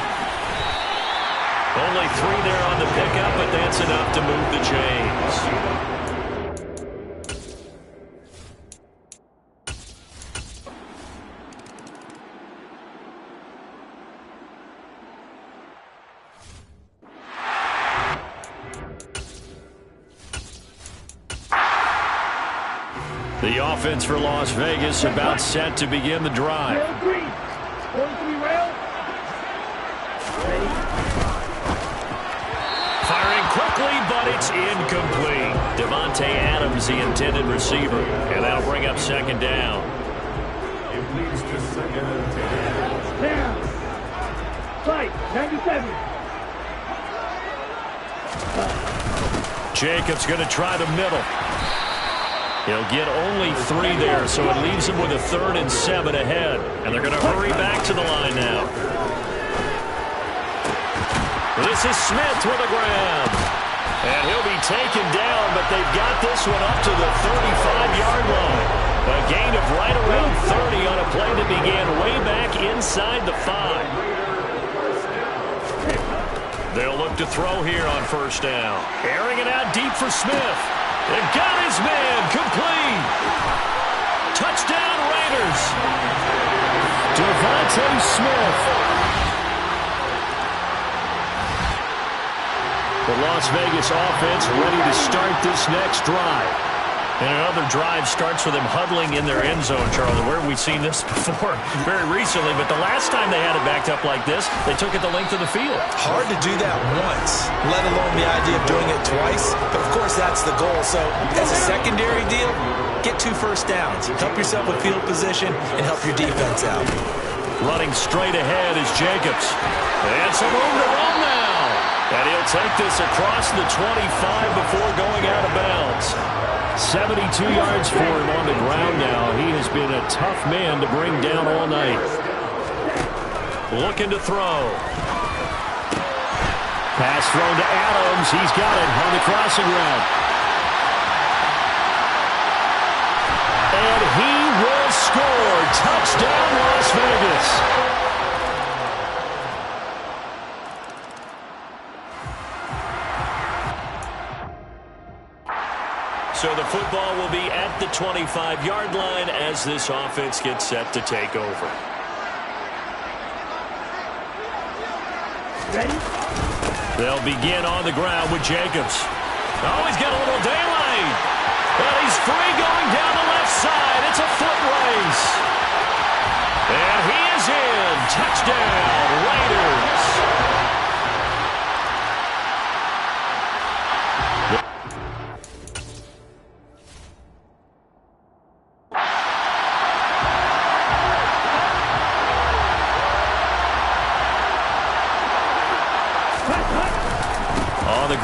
Only 3 there on the pickup, but that's enough to move the chains. The offense for Las Vegas about set to begin the drive. Firing quickly, but it's incomplete. Devontae Adams, the intended receiver. And that'll bring up second down. It leads to second and 10. Down. Fight. 97. Jacobs going to try the middle. He'll get only 3 there, so it leaves him with a 3rd and 7 ahead. And they're going to hurry back to the line now. This is Smith with a grab. And he'll be taken down, but they've got this one up to the 35-yard line. A gain of right around 30 on a play that began way back inside the 5. They'll look to throw here on first down. Airing it out deep for Smith. They've got his man complete. Touchdown Raiders. Devontae Smith. The Las Vegas offense ready to start this next drive. And another drive starts with them huddling in their end zone, Charlie. Where have we seen this before? Very recently, but the last time they had it backed up like this, they took it the length of the field. Hard to do that once, let alone the idea of doing it twice. But, of course, that's the goal. So, as a secondary deal, get 2 first downs. Help yourself with field position and help your defense out. Running straight ahead is Jacobs. And some room to run now. And he'll take this across the 25 before going out of bounds. 72 yards for him on the ground now. He has been a tough man to bring down all night. Looking to throw. Pass thrown to Adams. He's got it on the crossing route. And he will score. Touchdown, Las Vegas. So the football will be at the 25-yard line as this offense gets set to take over. Ready? They'll begin on the ground with Jacobs. Oh, he's got a little daylight. And he's free going down the left side. It's a foot race. And he is in. Touchdown, Raiders.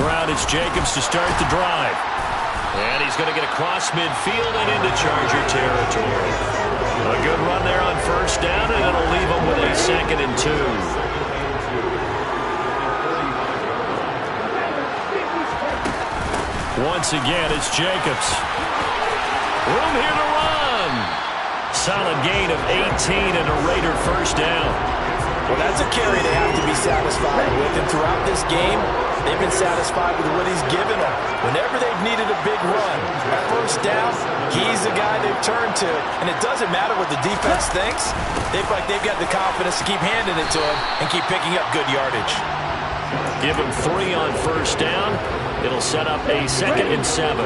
ground. It's Jacobs to start the drive. And he's going to get across midfield and into Charger territory. A good run there on first down, and it'll leave him with a 2nd and 2. Once again, it's Jacobs. Room here to run. Solid gain of 18 and a Raider first down. Well, that's a carry they have to be satisfied with. And throughout this game, they've been satisfied with what he's given them. Whenever they've needed a big run, at first down, he's the guy they've turned to. And it doesn't matter what the defense thinks. They've got the confidence to keep handing it to him and keep picking up good yardage. Give him 3 on first down. It'll set up a 2nd and 7.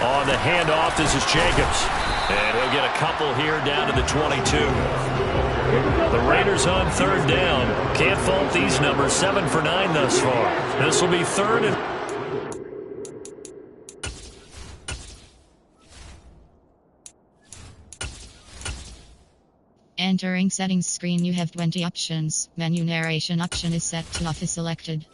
On the handoff, this is Jacobs. And he'll get a couple here down to the 22. The Raiders on 3rd down. Can't fault these numbers. 7 for 9 thus far. This will be 3rd and... Entering settings screen, you have 20 options. Menu narration option is set to off is selected.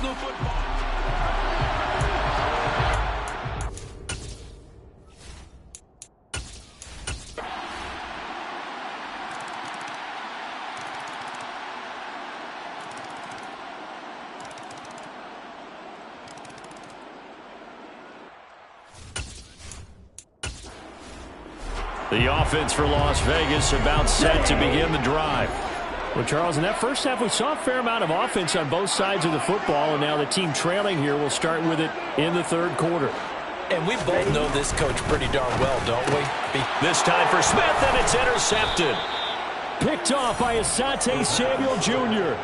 Arsenal football. The offense for Las Vegas about set to begin the drive. Well, Charles, in that first half, we saw a fair amount of offense on both sides of the football, and now the team trailing here will start with it in the third quarter. And we both know this coach pretty darn well, don't we? This time for Smith, and it's intercepted. Picked off by Asante Samuel Jr.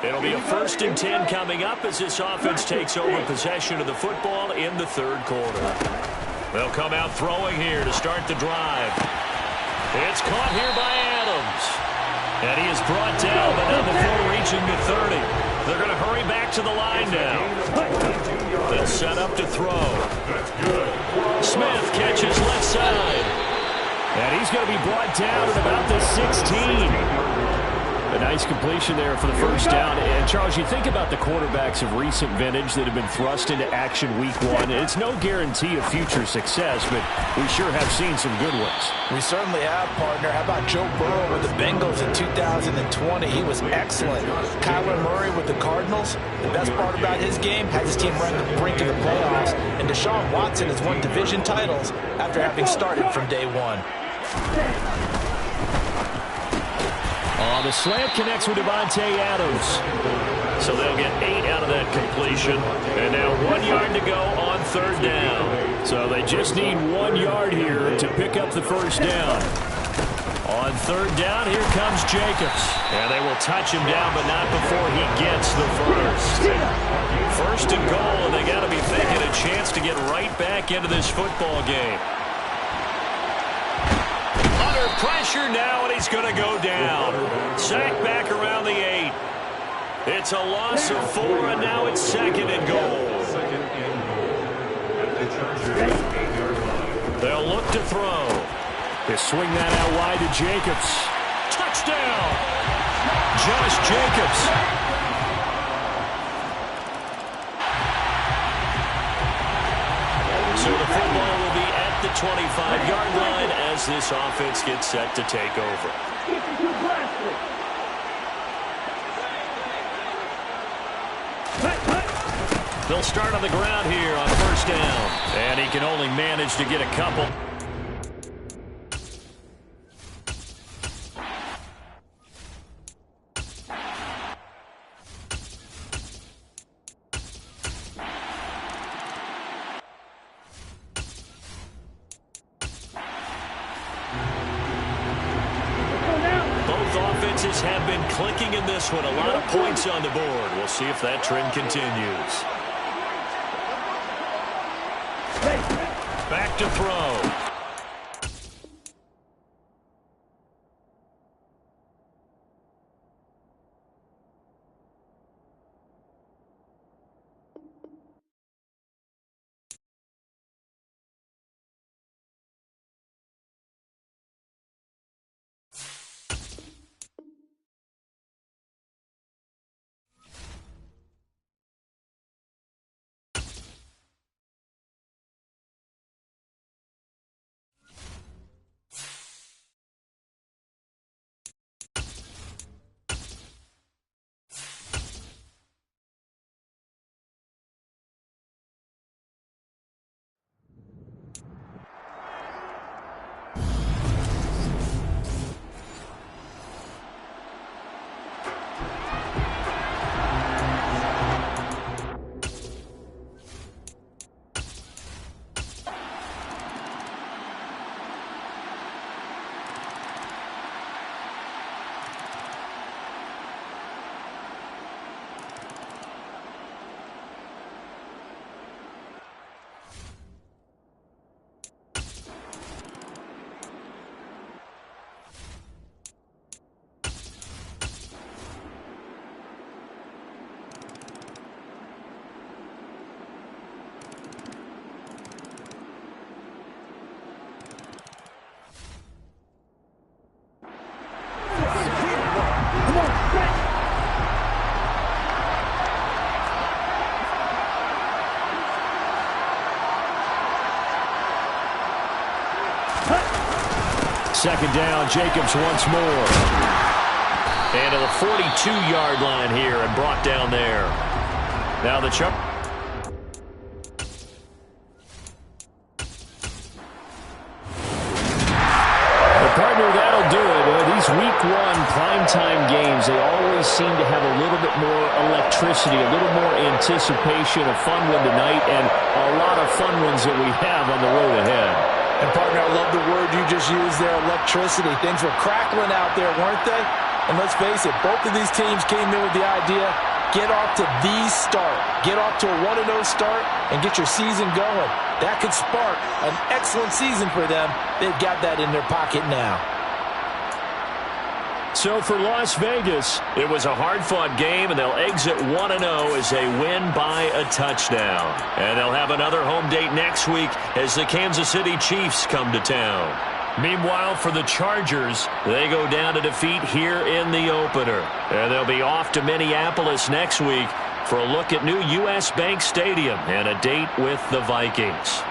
It'll be a 1st and 10 coming up as this offense takes over possession of the football in the third quarter. They'll come out throwing here to start the drive. It's caught here by Adams. And he is brought down, but not before reaching the 30. They're going to hurry back to the line now. They'll set up to throw. Smith catches left side. And he's going to be brought down at about the 16. A nice completion there for the first down. And, Charles, you think about the quarterbacks of recent vintage that have been thrust into action week one. It's no guarantee of future success, but we sure have seen some good ones. We certainly have, partner. How about Joe Burrow with the Bengals in 2020? He was excellent. Kyler Murray with the Cardinals. The best part about his game has his team right at the brink of the playoffs. And Deshaun Watson has won division titles after having started from day one. The slant connects with Devontae Adams. So they'll get 8 out of that completion. And now 1 yard to go on third down. So they just need 1 yard here to pick up the first down. On third down, here comes Jacobs. And they will touch him down, but not before he gets the first. First and goal, and they got to be thinking a chance to get right back into this football game. pressure now, and he's going to go down. Sacked back around the 8. It's a loss of 4, and now it's 2nd and goal. Second and goal. At the Chargers 8-yard line. They'll look to throw. They swing that out wide to Jacobs. Touchdown! Josh Jacobs. So the football will be at the 25-yard line as this offense gets set to take over. They'll start on the ground here on 1st down. And he can only manage to get a couple. Both offenses have been clicking in this one. A lot of points on the board. We'll see if that trend continues. Back to throw. Second down, Jacobs once more. And to the 42-yard line here and brought down there. Now the Chuck. Partner, that'll do it. These week 1 primetime games, they always seem to have a little bit more electricity, a little more anticipation, a fun one tonight, and a lot of fun ones that we have on the road ahead. And, partner, I love the word you just used there, electricity. Things were crackling out there, weren't they? And let's face it, both of these teams came in with the idea, get off to the start. Get off to a 1-0 start and get your season going. That could spark an excellent season for them. They've got that in their pocket now. So for Las Vegas, it was a hard-fought game, and they'll exit 1-0 as they win by a touchdown. And they'll have another home date next week as the Kansas City Chiefs come to town. Meanwhile, for the Chargers, they go down to defeat here in the opener. And they'll be off to Minneapolis next week for a look at new U.S. Bank Stadium and a date with the Vikings.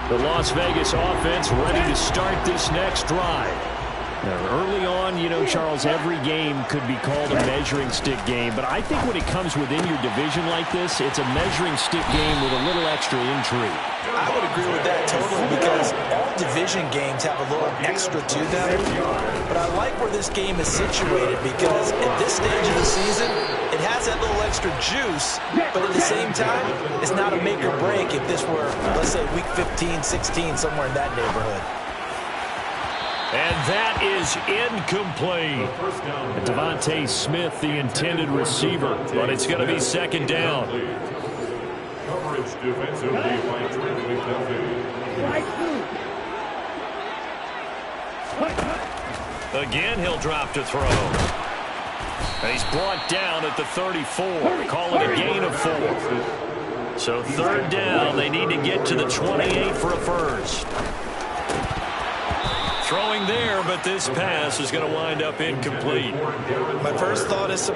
The Las Vegas offense ready to start this next drive. Now, early on, you know, Charles, every game could be called a measuring stick game, but I think when it comes within your division like this, it's a measuring stick game with a little extra intrigue. I would agree with that totally because all division games have a little extra to them, but I like where this game is situated because at this stage of the season, it has that little extra juice, but at the same time, it's not a make or break if this were, let's say, week 15, 16, somewhere in that neighborhood. And that is incomplete. Devontae Smith, the intended receiver, but it's going to be second down. Coverage defensively by Again, he'll drop to throw. And he's brought down at the 34. Call it a gain of 4. So third down, they need to get to the 28 for a first. Throwing there, but this pass is going to wind up incomplete. My first thought is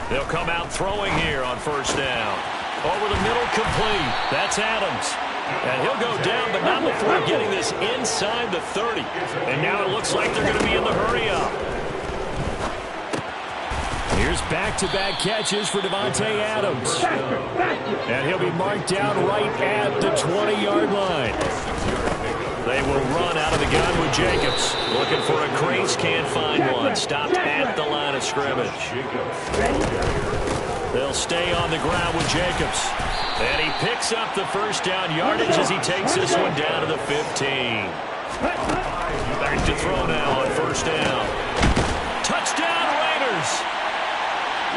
they'll come out throwing here on first down. Over the middle, complete. That's Adams. And he'll go down, but not before getting this inside the 30. And now it looks like they're going to be in the hurry-up. Here's back-to-back catches for Devontae Adams. And he'll be marked down right at the 20-yard line. They will run out of the gun with Jacobs. Looking for a crease, can't find one. Stopped at the line of scrimmage. They'll stay on the ground with Jacobs. And he picks up the first down yardage as he takes this one down to the 15. Back to throw now on first down. Touchdown Raiders!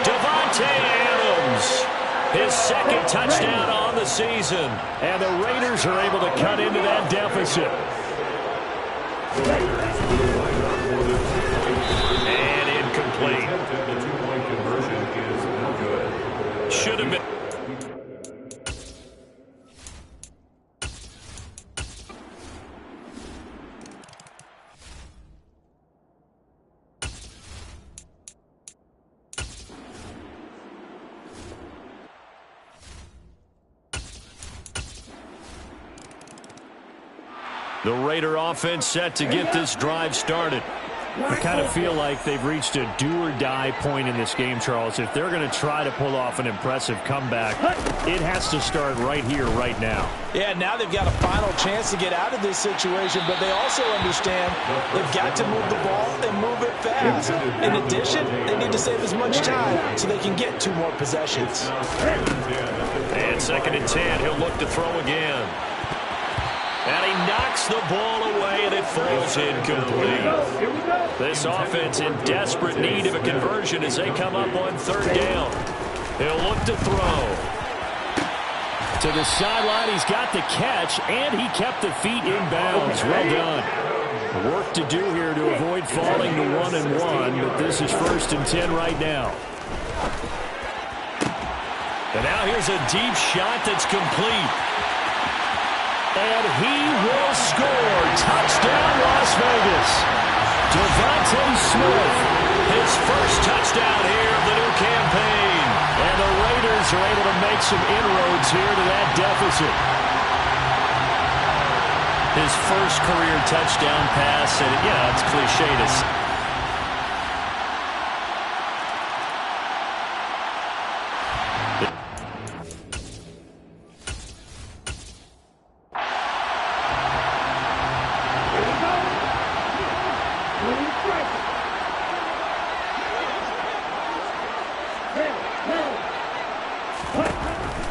Devontae Adams. His second touchdown on the season. And the Raiders are able to cut into that deficit. And incomplete. the two-point conversion is no good. Should have been. The Raider offense set to get this drive started. I kind of feel like they've reached a do-or-die point in this game, Charles. If they're going to try to pull off an impressive comeback, it has to start right here, right now. Yeah, now they've got a final chance to get out of this situation, but they also understand they've got to move the ball and move it fast. In addition, they need to save as much time so they can get 2 more possessions. And second and 10, he'll look to throw again. And he knocks the ball away, and it falls incomplete. This offense in desperate need of a conversion as they come up on third down. He'll look to throw. To the sideline, he's got the catch, and he kept the feet in bounds. Well done. Work to do here to avoid falling to 1-1, but this is first and 10 right now. And now here's a deep shot that's complete. And he will score. Touchdown, Las Vegas. Devontae Smith, his first touchdown here of the new campaign. And the Raiders are able to make some inroads here to that deficit. His first career touchdown pass, and yeah, it's cliche to say.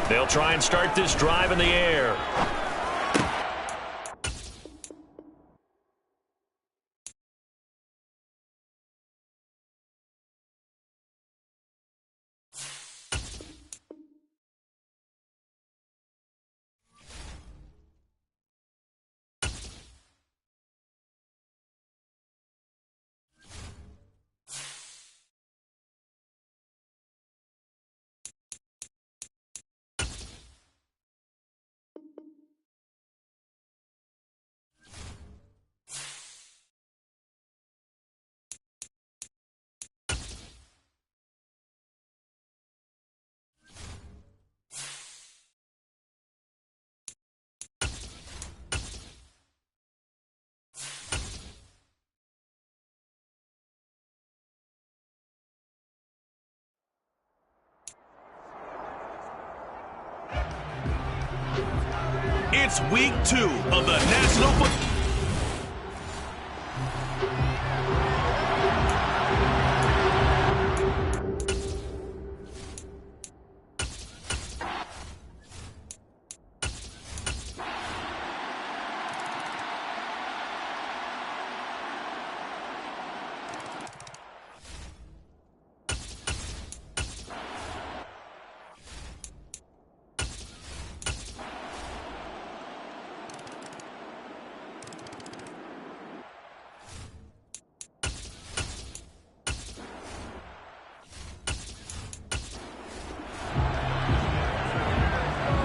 They'll try and start this drive in the air. It's week 2 of the National Football.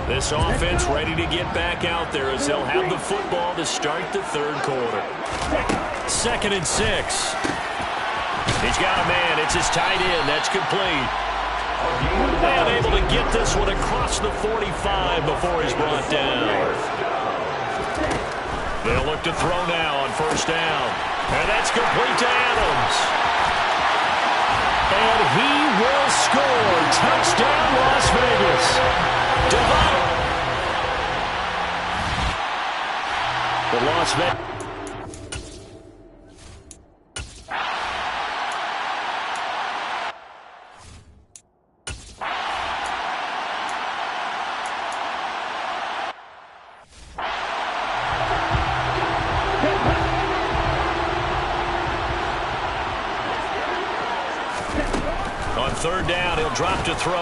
This offense ready to get back out there as they'll have the football to start the third quarter. 2nd and 6. He's got a man. It's his tight end. That's complete. And able to get this one across the 45 before he's brought down. They'll look to throw now on 1st down. And that's complete to Adams. And he will score. Touchdown, Las Vegas. The Las Vegas. On 3rd down, he'll drop to throw.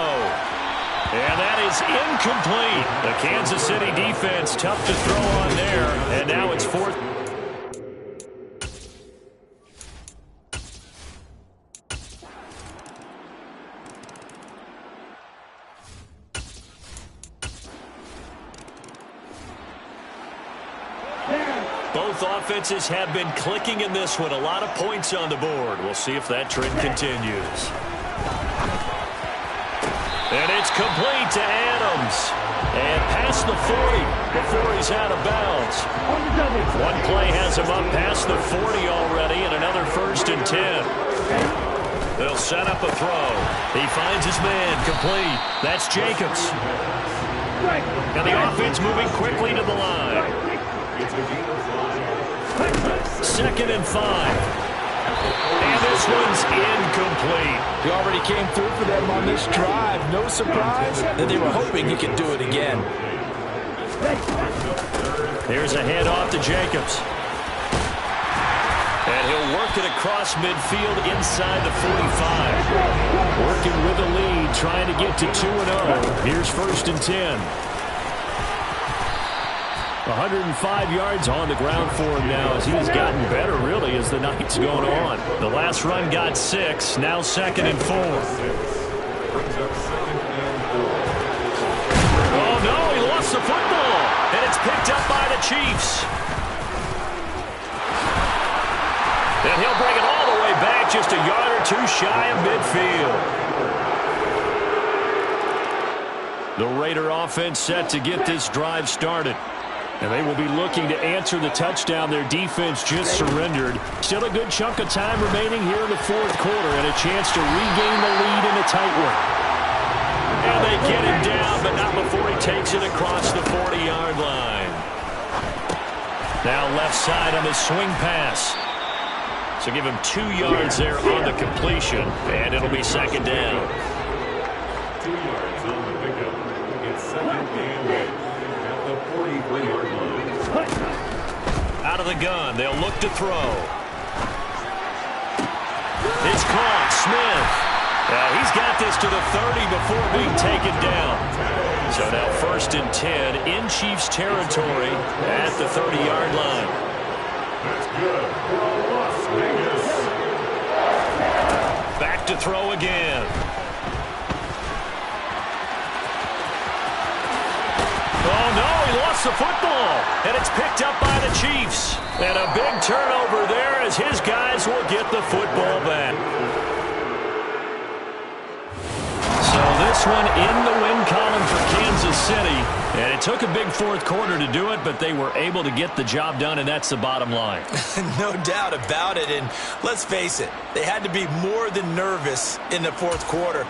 And that is incomplete. The Kansas City defense tough to throw on there. And now it's 4th. Both offenses have been clicking in this one. A lot of points on the board. We'll see if that trend continues. And it's complete to Adams. And past the 40 before he's out of bounds. One play has him up past the 40 already, and another 1st and 10. They'll set up a throw. He finds his man, complete. That's Jacobs. And the offense moving quickly to the line. 2nd and 5. And this one's incomplete. He already came through for them on this drive. No surprise that they were hoping he could do it again. Here's a handoff to Jacobs. And he'll work it across midfield inside the 45. Working with a lead, trying to get to 2-0. Here's 1st and 10. 105 yards on the ground for him now as he's gotten better, really, as the night's going on. The last run got 6, now 2nd and 4. Oh, no, he lost the football, and it's picked up by the Chiefs. And he'll bring it all the way back, just a yard or 2 shy of midfield. The Raider offense set to get this drive started. And they will be looking to answer the touchdown their defense just surrendered. Still a good chunk of time remaining here in the 4th quarter and a chance to regain the lead in a tight one. And they get him down, but not before he takes it across the 40-yard line. Now left side on the swing pass. So give him 2 yards there on the completion, and it'll be 2nd down. 2 yards on the pickup. It's 2nd and 8. Out of the gun, they'll look to throw. It's caught, Smith. He's got this to the 30 before being taken down. So now 1st and 10 in Chiefs territory at the 30-yard line. That's good for Las Vegas. Back to throw again. Oh, no, he lost the football, and it's picked up by the Chiefs. And a big turnover there as his guys will get the football back. So this one in the win column for Kansas City. And it took a big 4th quarter to do it, but they were able to get the job done, and that's the bottom line. No doubt about it, and let's face it, they had to be more than nervous in the 4th quarter.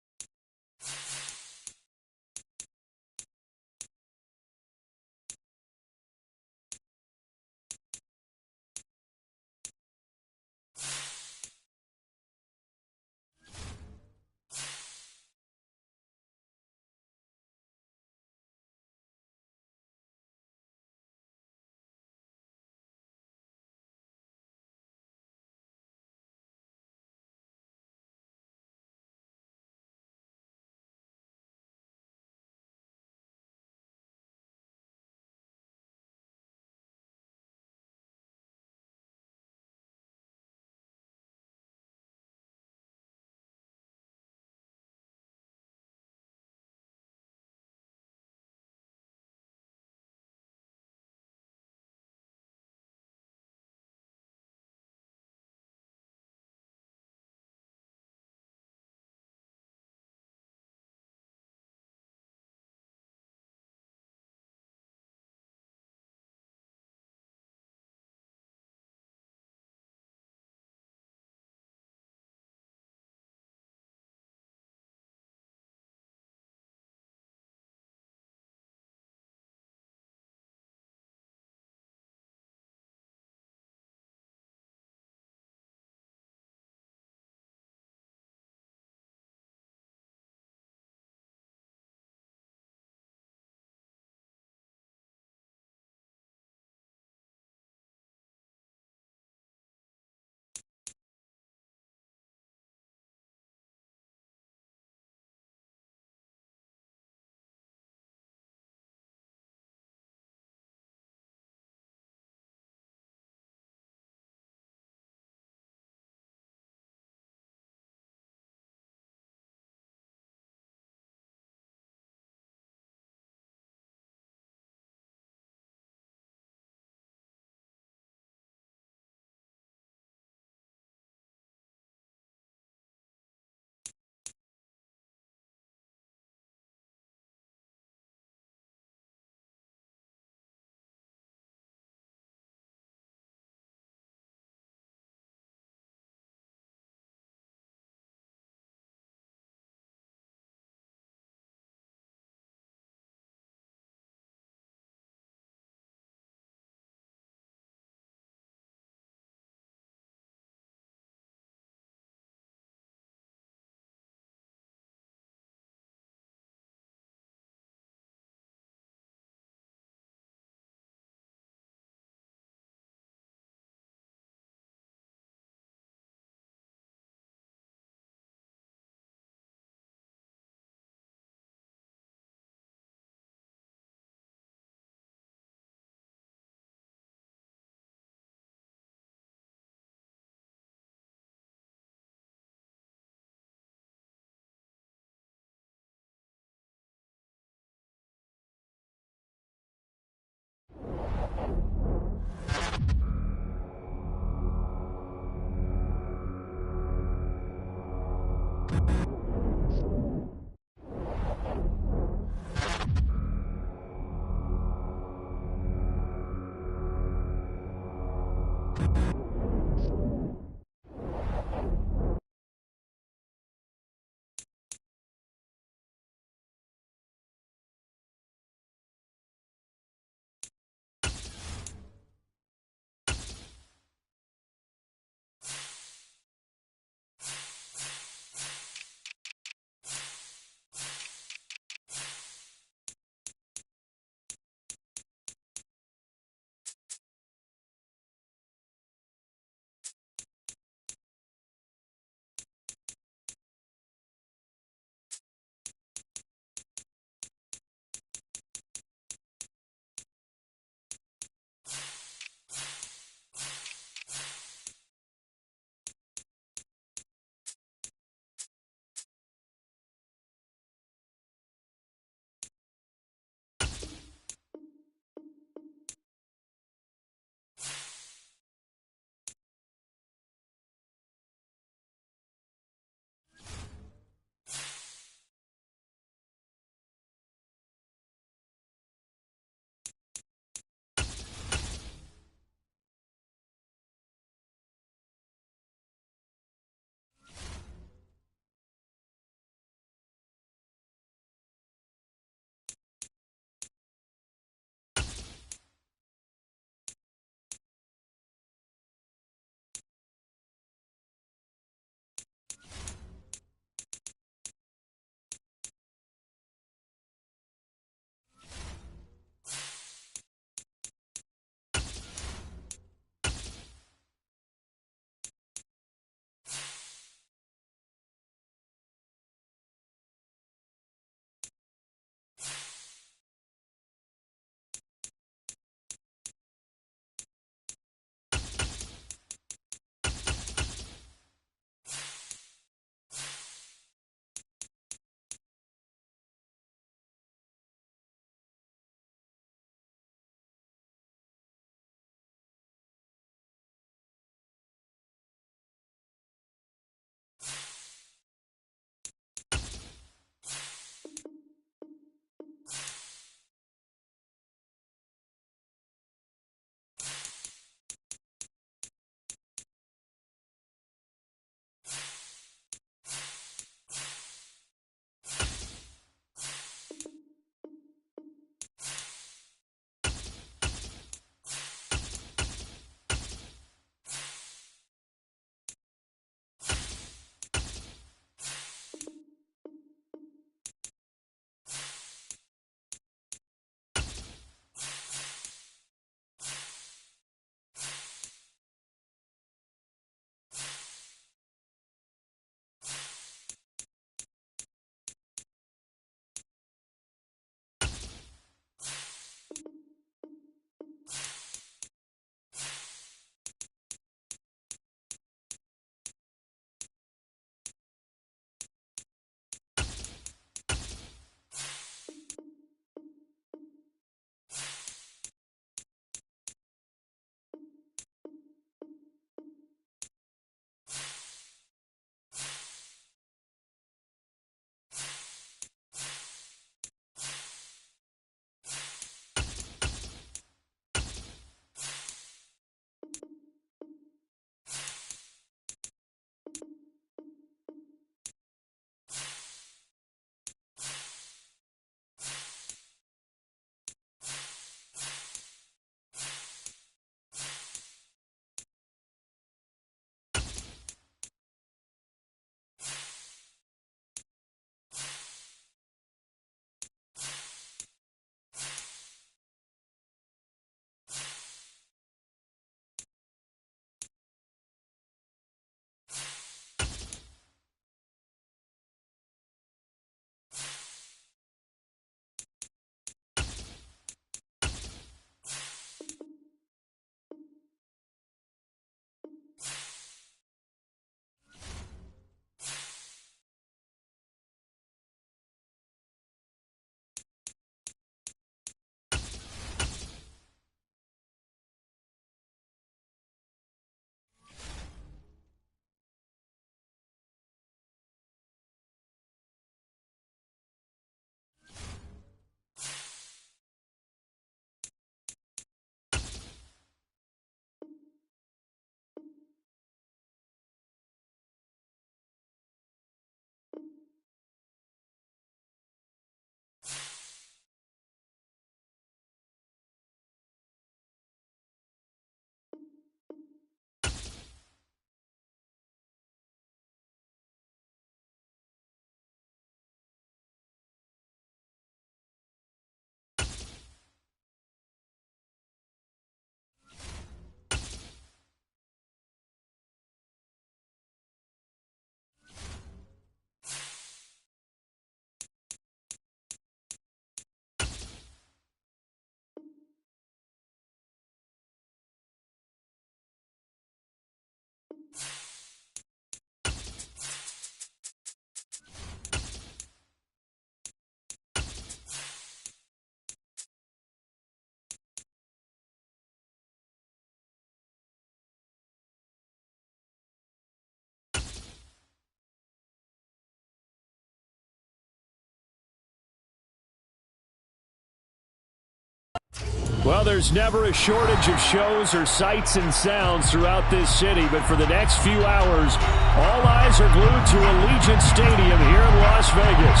Well, there's never a shortage of shows or sights and sounds throughout this city, but for the next few hours, all eyes are glued to Allegiant Stadium here in Las Vegas.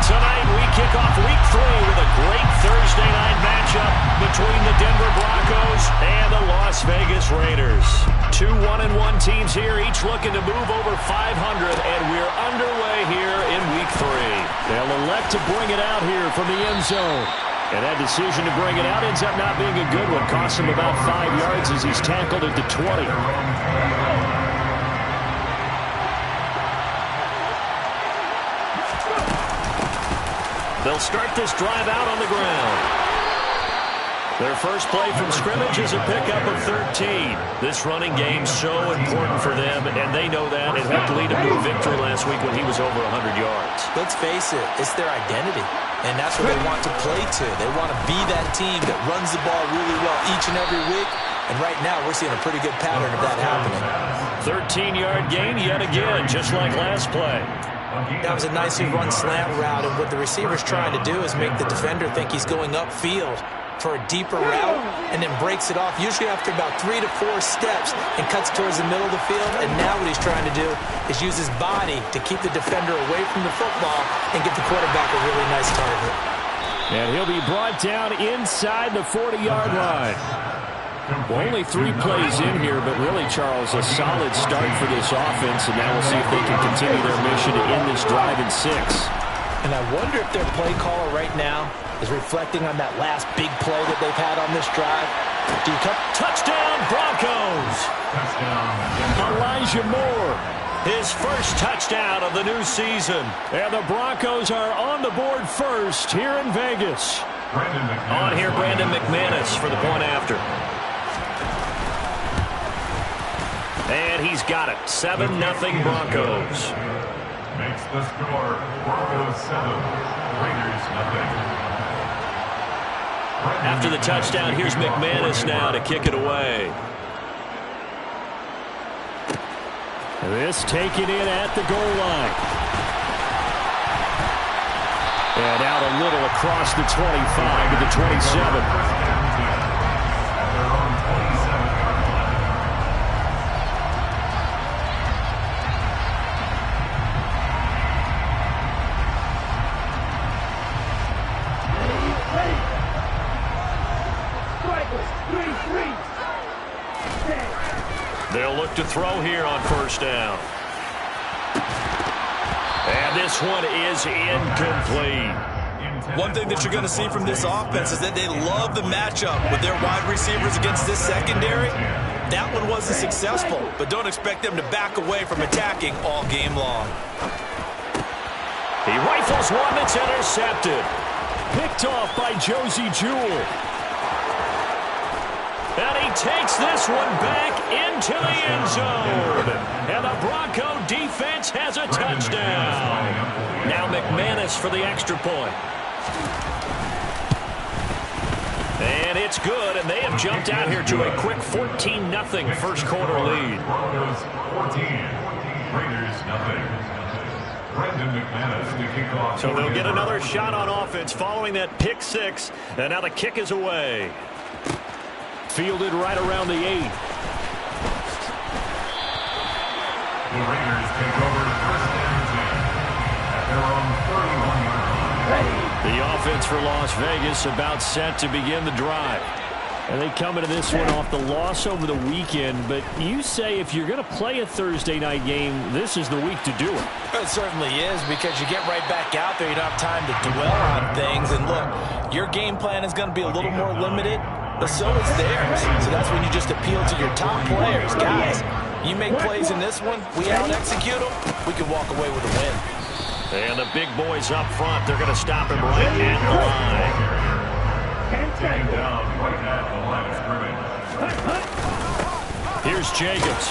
Tonight, we kick off Week 3 with a great Thursday night matchup between the Denver Broncos and the Las Vegas Raiders. Two 1-1 teams here, each looking to move over 500, and we're underway here in Week 3. They'll elect to bring it out here from the end zone. And that decision to bring it out ends up not being a good one. Costs him about 5 yards as he's tackled at the 20. They'll start this drive out on the ground. Their first play from scrimmage is a pickup of 13. This running game's so important for them, and they know that. It helped lead them to a victory last week when he was over 100 yards. Let's face it, it's their identity, and that's what they want to play to. They want to be that team that runs the ball really well each and every week, and right now we're seeing a pretty good pattern of that happening. 13-yard gain yet again, just like last play. That was a nicely run slant route, and what the receiver's trying to do is make the defender think he's going upfield for a deeper route, and then breaks it off, usually after about 3 to 4 steps, and cuts towards the middle of the field. And now what he's trying to do is use his body to keep the defender away from the football and get the quarterback a really nice target. And he'll be brought down inside the 40-yard line. Well, only 3 plays in here, but really, Charles, a solid start for this offense, and now we'll see if they can continue their mission to end this drive in 6. And I wonder if their play caller right now is reflecting on that last big play that they've had on this drive. Touchdown, Broncos! Elijah Moore, his first touchdown of the new season. And the Broncos are on the board first here in Vegas. On here, Brandon McManus for the point after. And he's got it. 7-0 Broncos. Makes the score Broncos 7, Raiders 0. After the touchdown, here's McManus now to kick it away. This taken in at the goal line. And out a little across the 25 to the 27. They'll look to throw here on first down. And this one is incomplete. One thing that you're going to see from this offense is that they love the matchup with their wide receivers against this secondary. That one wasn't successful, but don't expect them to back away from attacking all game long. He rifles one that's intercepted. Picked off by Josie Jewell. And he takes this one back into the end zone. And the Bronco defense has a touchdown. Now McManus for the extra point. And it's good, and they have jumped out here to a quick 14-0 first quarter lead. Broncos 14, Raiders 0. Brandon McManus to kick off. So they'll get another shot on offense following that pick 6. And now the kick is away. Fielded right around the 8. The Raiders take over first and 10 at their own 31-yard line. The offense for Las Vegas about set to begin the drive. And they come into this one off the loss over the weekend. But you say if you're going to play a Thursday night game, this is the week to do it. It certainly is, because you get right back out there. You don't have time to dwell on things. And look, your game plan is going to be a little more limited, but so is theirs. So that's when you just appeal to your top players. Guys, you make plays in this one, we out-execute them, we can walk away with a win. And the big boys up front, they're going to stop him right at the line. Taken down right at the line of scrimmage. Here's Jacobs.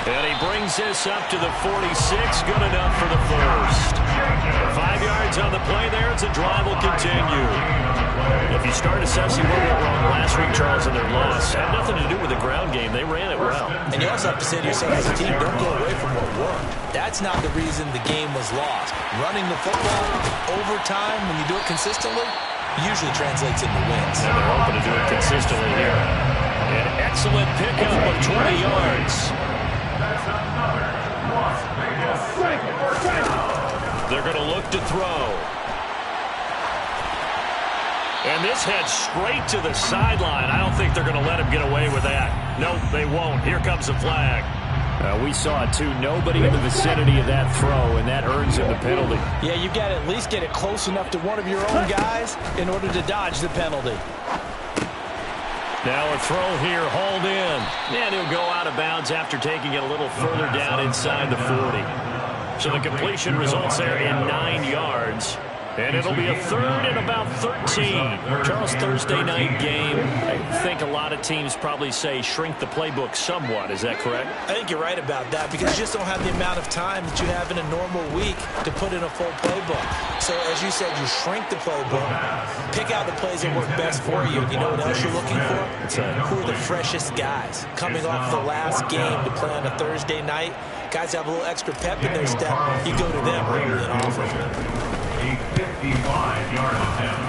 And he brings this up to the 46. Good enough for the first. 5 yards on the play there as the drive will continue. If you start assessing what went wrong last week, Charles, in their loss, had nothing to do with the ground game. They ran it well. And you also have to say to yourself as a team, don't go away from what worked. That's not the reason the game was lost. Running the football, overtime, when you do it consistently, usually translates into wins. And they're hoping to do it consistently here. An excellent pickup of 20 yards. They're going to look to throw. And this heads straight to the sideline. I don't think they're going to let him get away with that. Nope, they won't. Here comes the flag. We saw it, too. Nobody in the vicinity of that throw, and that earns him the penalty. Yeah, you've got to at least get it close enough to one of your own guys in order to dodge the penalty. Now a throw here, hauled in. And he'll go out of bounds after taking it a little further down inside the 40. So the completion results there in 9 yards. And it'll be a third and about 13. Charles, Thursday night game. I think a lot of teams probably say shrink the playbook somewhat. Is that correct? I think you're right about that because you just don't have the amount of time that you have in a normal week to put in a full playbook. So, as you said, you shrink the playbook, pick out the plays that work best for you. And you know what else you're looking for? Who are the freshest guys coming off the last game to play on a Thursday night? Guys have a little extra pep in their step. You go to them early and often.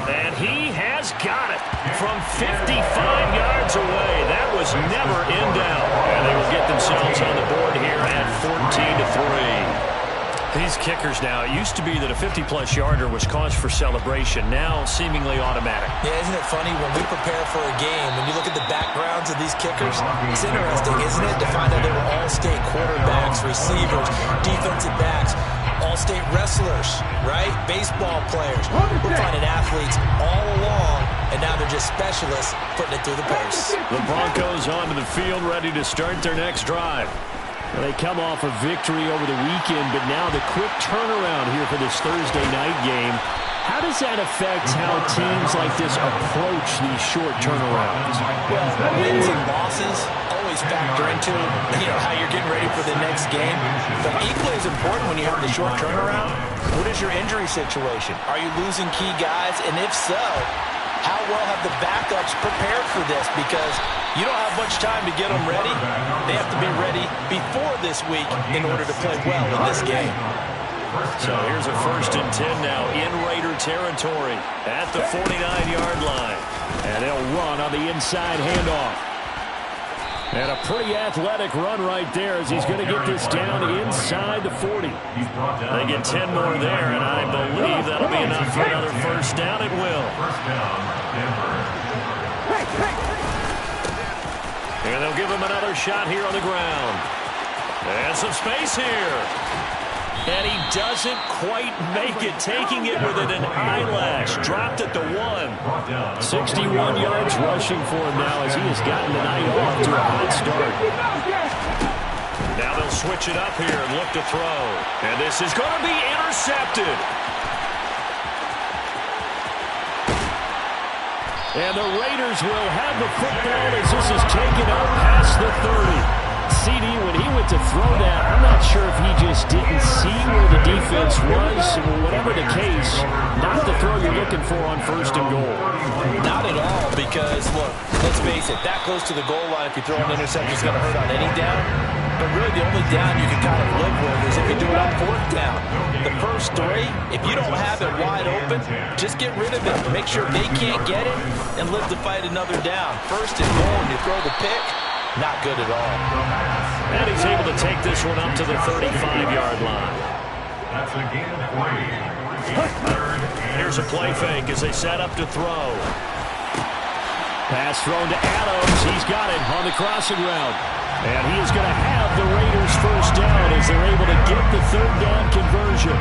And he has got it from 55 yards away. That was never in doubt. And they will get themselves on the board here at 14-3. These kickers now, it used to be that a 50-plus yarder was cause for celebration. Now seemingly automatic. Yeah, isn't it funny when we prepare for a game, when you look at the backgrounds of these kickers, it's interesting, isn't it, to find out they were all-state quarterbacks, receivers, defensive backs, all-state wrestlers, right? Baseball players. We're finding athletes all along, and now they're just specialists putting it through the posts. The Broncos onto the field, ready to start their next drive. Well, they come off a victory over the weekend, but now the quick turnaround here for this Thursday night game. How does that affect how teams like this approach these short turnarounds? Well, wins and losses always factor into how you're getting ready for the next game. But equally as important when you have the short turnaround, what is your injury situation? Are you losing key guys? And if so, how well have the backups prepared for this? Because you don't have much time to get them ready. They have to be ready before this week in order to play well in this game. So here's a 1st and 10 now in Raider territory at the 49-yard line. And they'll run on the inside handoff. And a pretty athletic run right there as he's going to get this down inside the 40. They get 10 more there, and I believe that'll be enough for another first down. It will. And they'll give him another shot here on the ground. And some space here. And he doesn't quite make it, taking it within an eyelash. Dropped at the 1. 61 yards rushing for him now as he has gotten the night off to a hot start. Now they'll switch it up here and look to throw. And this is going to be intercepted. And the Raiders will have the football as this is taken out past the 30. CD, when he went to throw that, I'm not sure if he just didn't see where the defense was. Whatever the case, not the throw you're looking for on 1st and goal. Not at all, because, look, let's face it, that goes to the goal line. If you throw an interception, it's going to hurt on any down. But really, the only down you can kind of live with is if you do it on 4th down. The first 3, if you don't have it wide open, just get rid of it. Make sure they can't get it and live to fight another down. 1st and goal, and you throw the pick. Not good at all. And he's able to take this one up to the 35-yard line. That's a gain of 3. Here's a play fake as they set up to throw. Pass thrown to Adams. He's got it on the crossing route. And he is going to have the Raiders' first down as they're able to get the 3rd down conversion.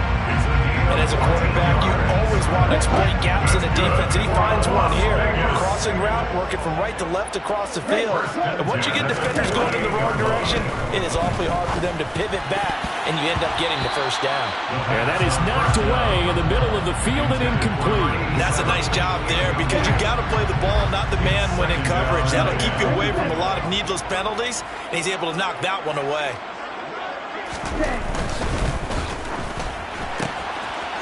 And as a quarterback, you always want to exploit gaps in the defense, and he finds one here. Crossing route, working from right to left across the field. And once you get defenders going in the wrong direction, it is awfully hard for them to pivot back, and you end up getting the first down. And that is knocked away in the middle of the field and incomplete. And that's a nice job there because you got to play the ball, not the man when in coverage. That'll keep you away from a lot of needless penalties, and he's able to knock that one away.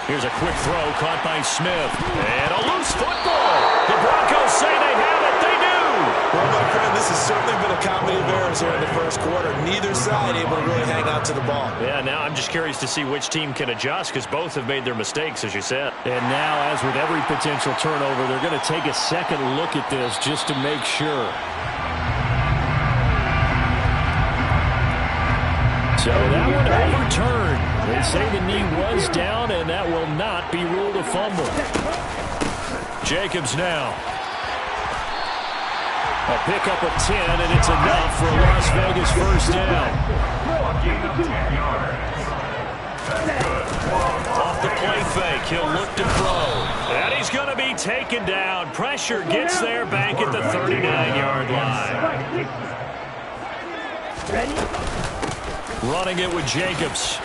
Here's a quick throw caught by Smith. And a loose football. The Broncos say they have it. They do. Well, my friend, this has certainly been a comedy of errors here in the first quarter. Neither side able to really hang out to the ball. Yeah, now I'm just curious to see which team can adjust because both have made their mistakes, as you said. And now, as with every potential turnover, they're going to take a second look at this just to make sure. So that one overturned. They say the knee was down, and that will not be ruled a fumble. Jacobs now. A pickup of 10, and it's enough for a Las Vegas first down. Off the play fake, he'll look to throw. And he's going to be taken down. Pressure gets there back at the 39-yard line. Running it with Jacobs.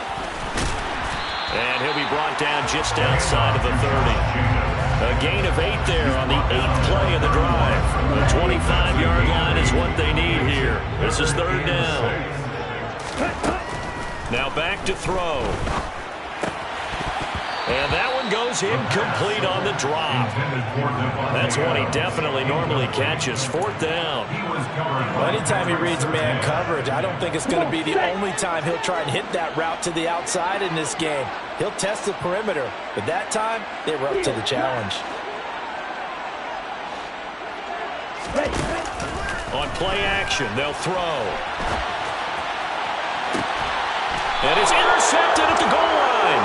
And he'll be brought down just outside of the 30. A gain of 8 there on the 8th play of the drive. The 25-yard line is what they need here. This is third down. Now back to throw. And that one goes incomplete on the drop. That's one he definitely normally catches. Fourth down. Well, anytime he reads man coverage, I don't think it's going to be the only time he'll try and hit that route to the outside in this game. He'll test the perimeter, but that time they were up to the challenge. On play action, they'll throw. And it's intercepted at the goal line.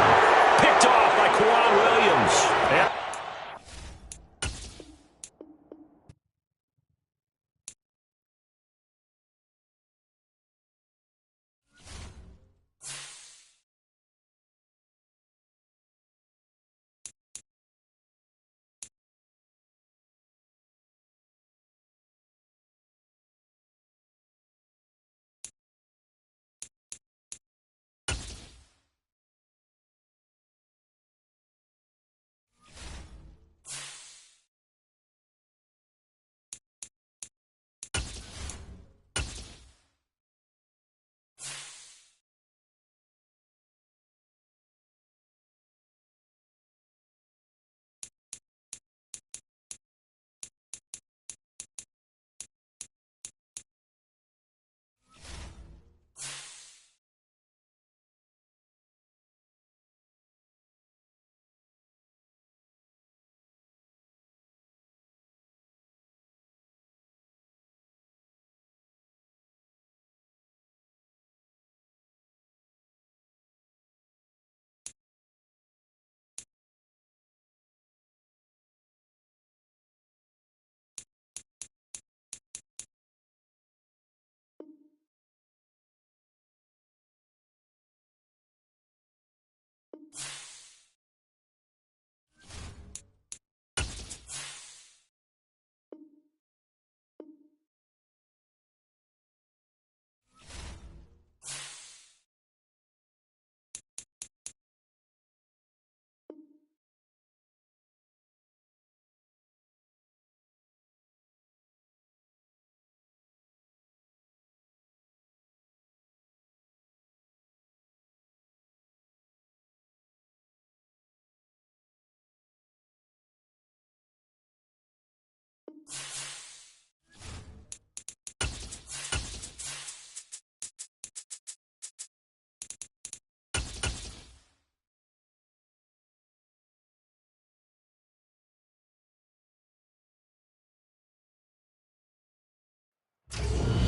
Picked off by Quan Williams. Yeah.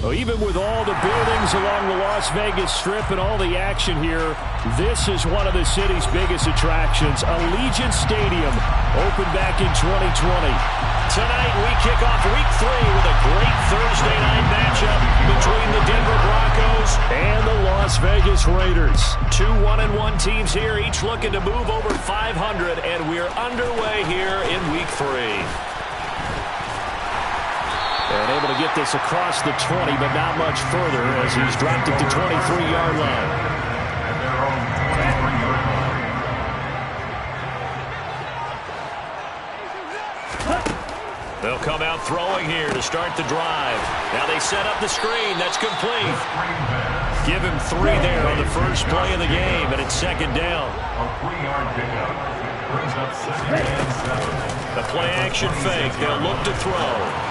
Well, even with all the buildings along the Las Vegas Strip and all the action here, this is one of the city's biggest attractions. Allegiant Stadium opened back in 2020. Tonight, we kick off Week 3 with a great Thursday night matchup between the Denver Broncos and the Las Vegas Raiders. Two 1-1 teams here, each looking to move over 500, and we're underway here in Week 3. And able to get this across the 20, but not much further as he's dropped it to 23-yard line. They'll come out throwing here to start the drive. Now they set up the screen. That's complete. Give him 3 there on the first play of the game, and it's second down. A 3-yard pickup brings up second and 7. The play action fake. They'll look to throw.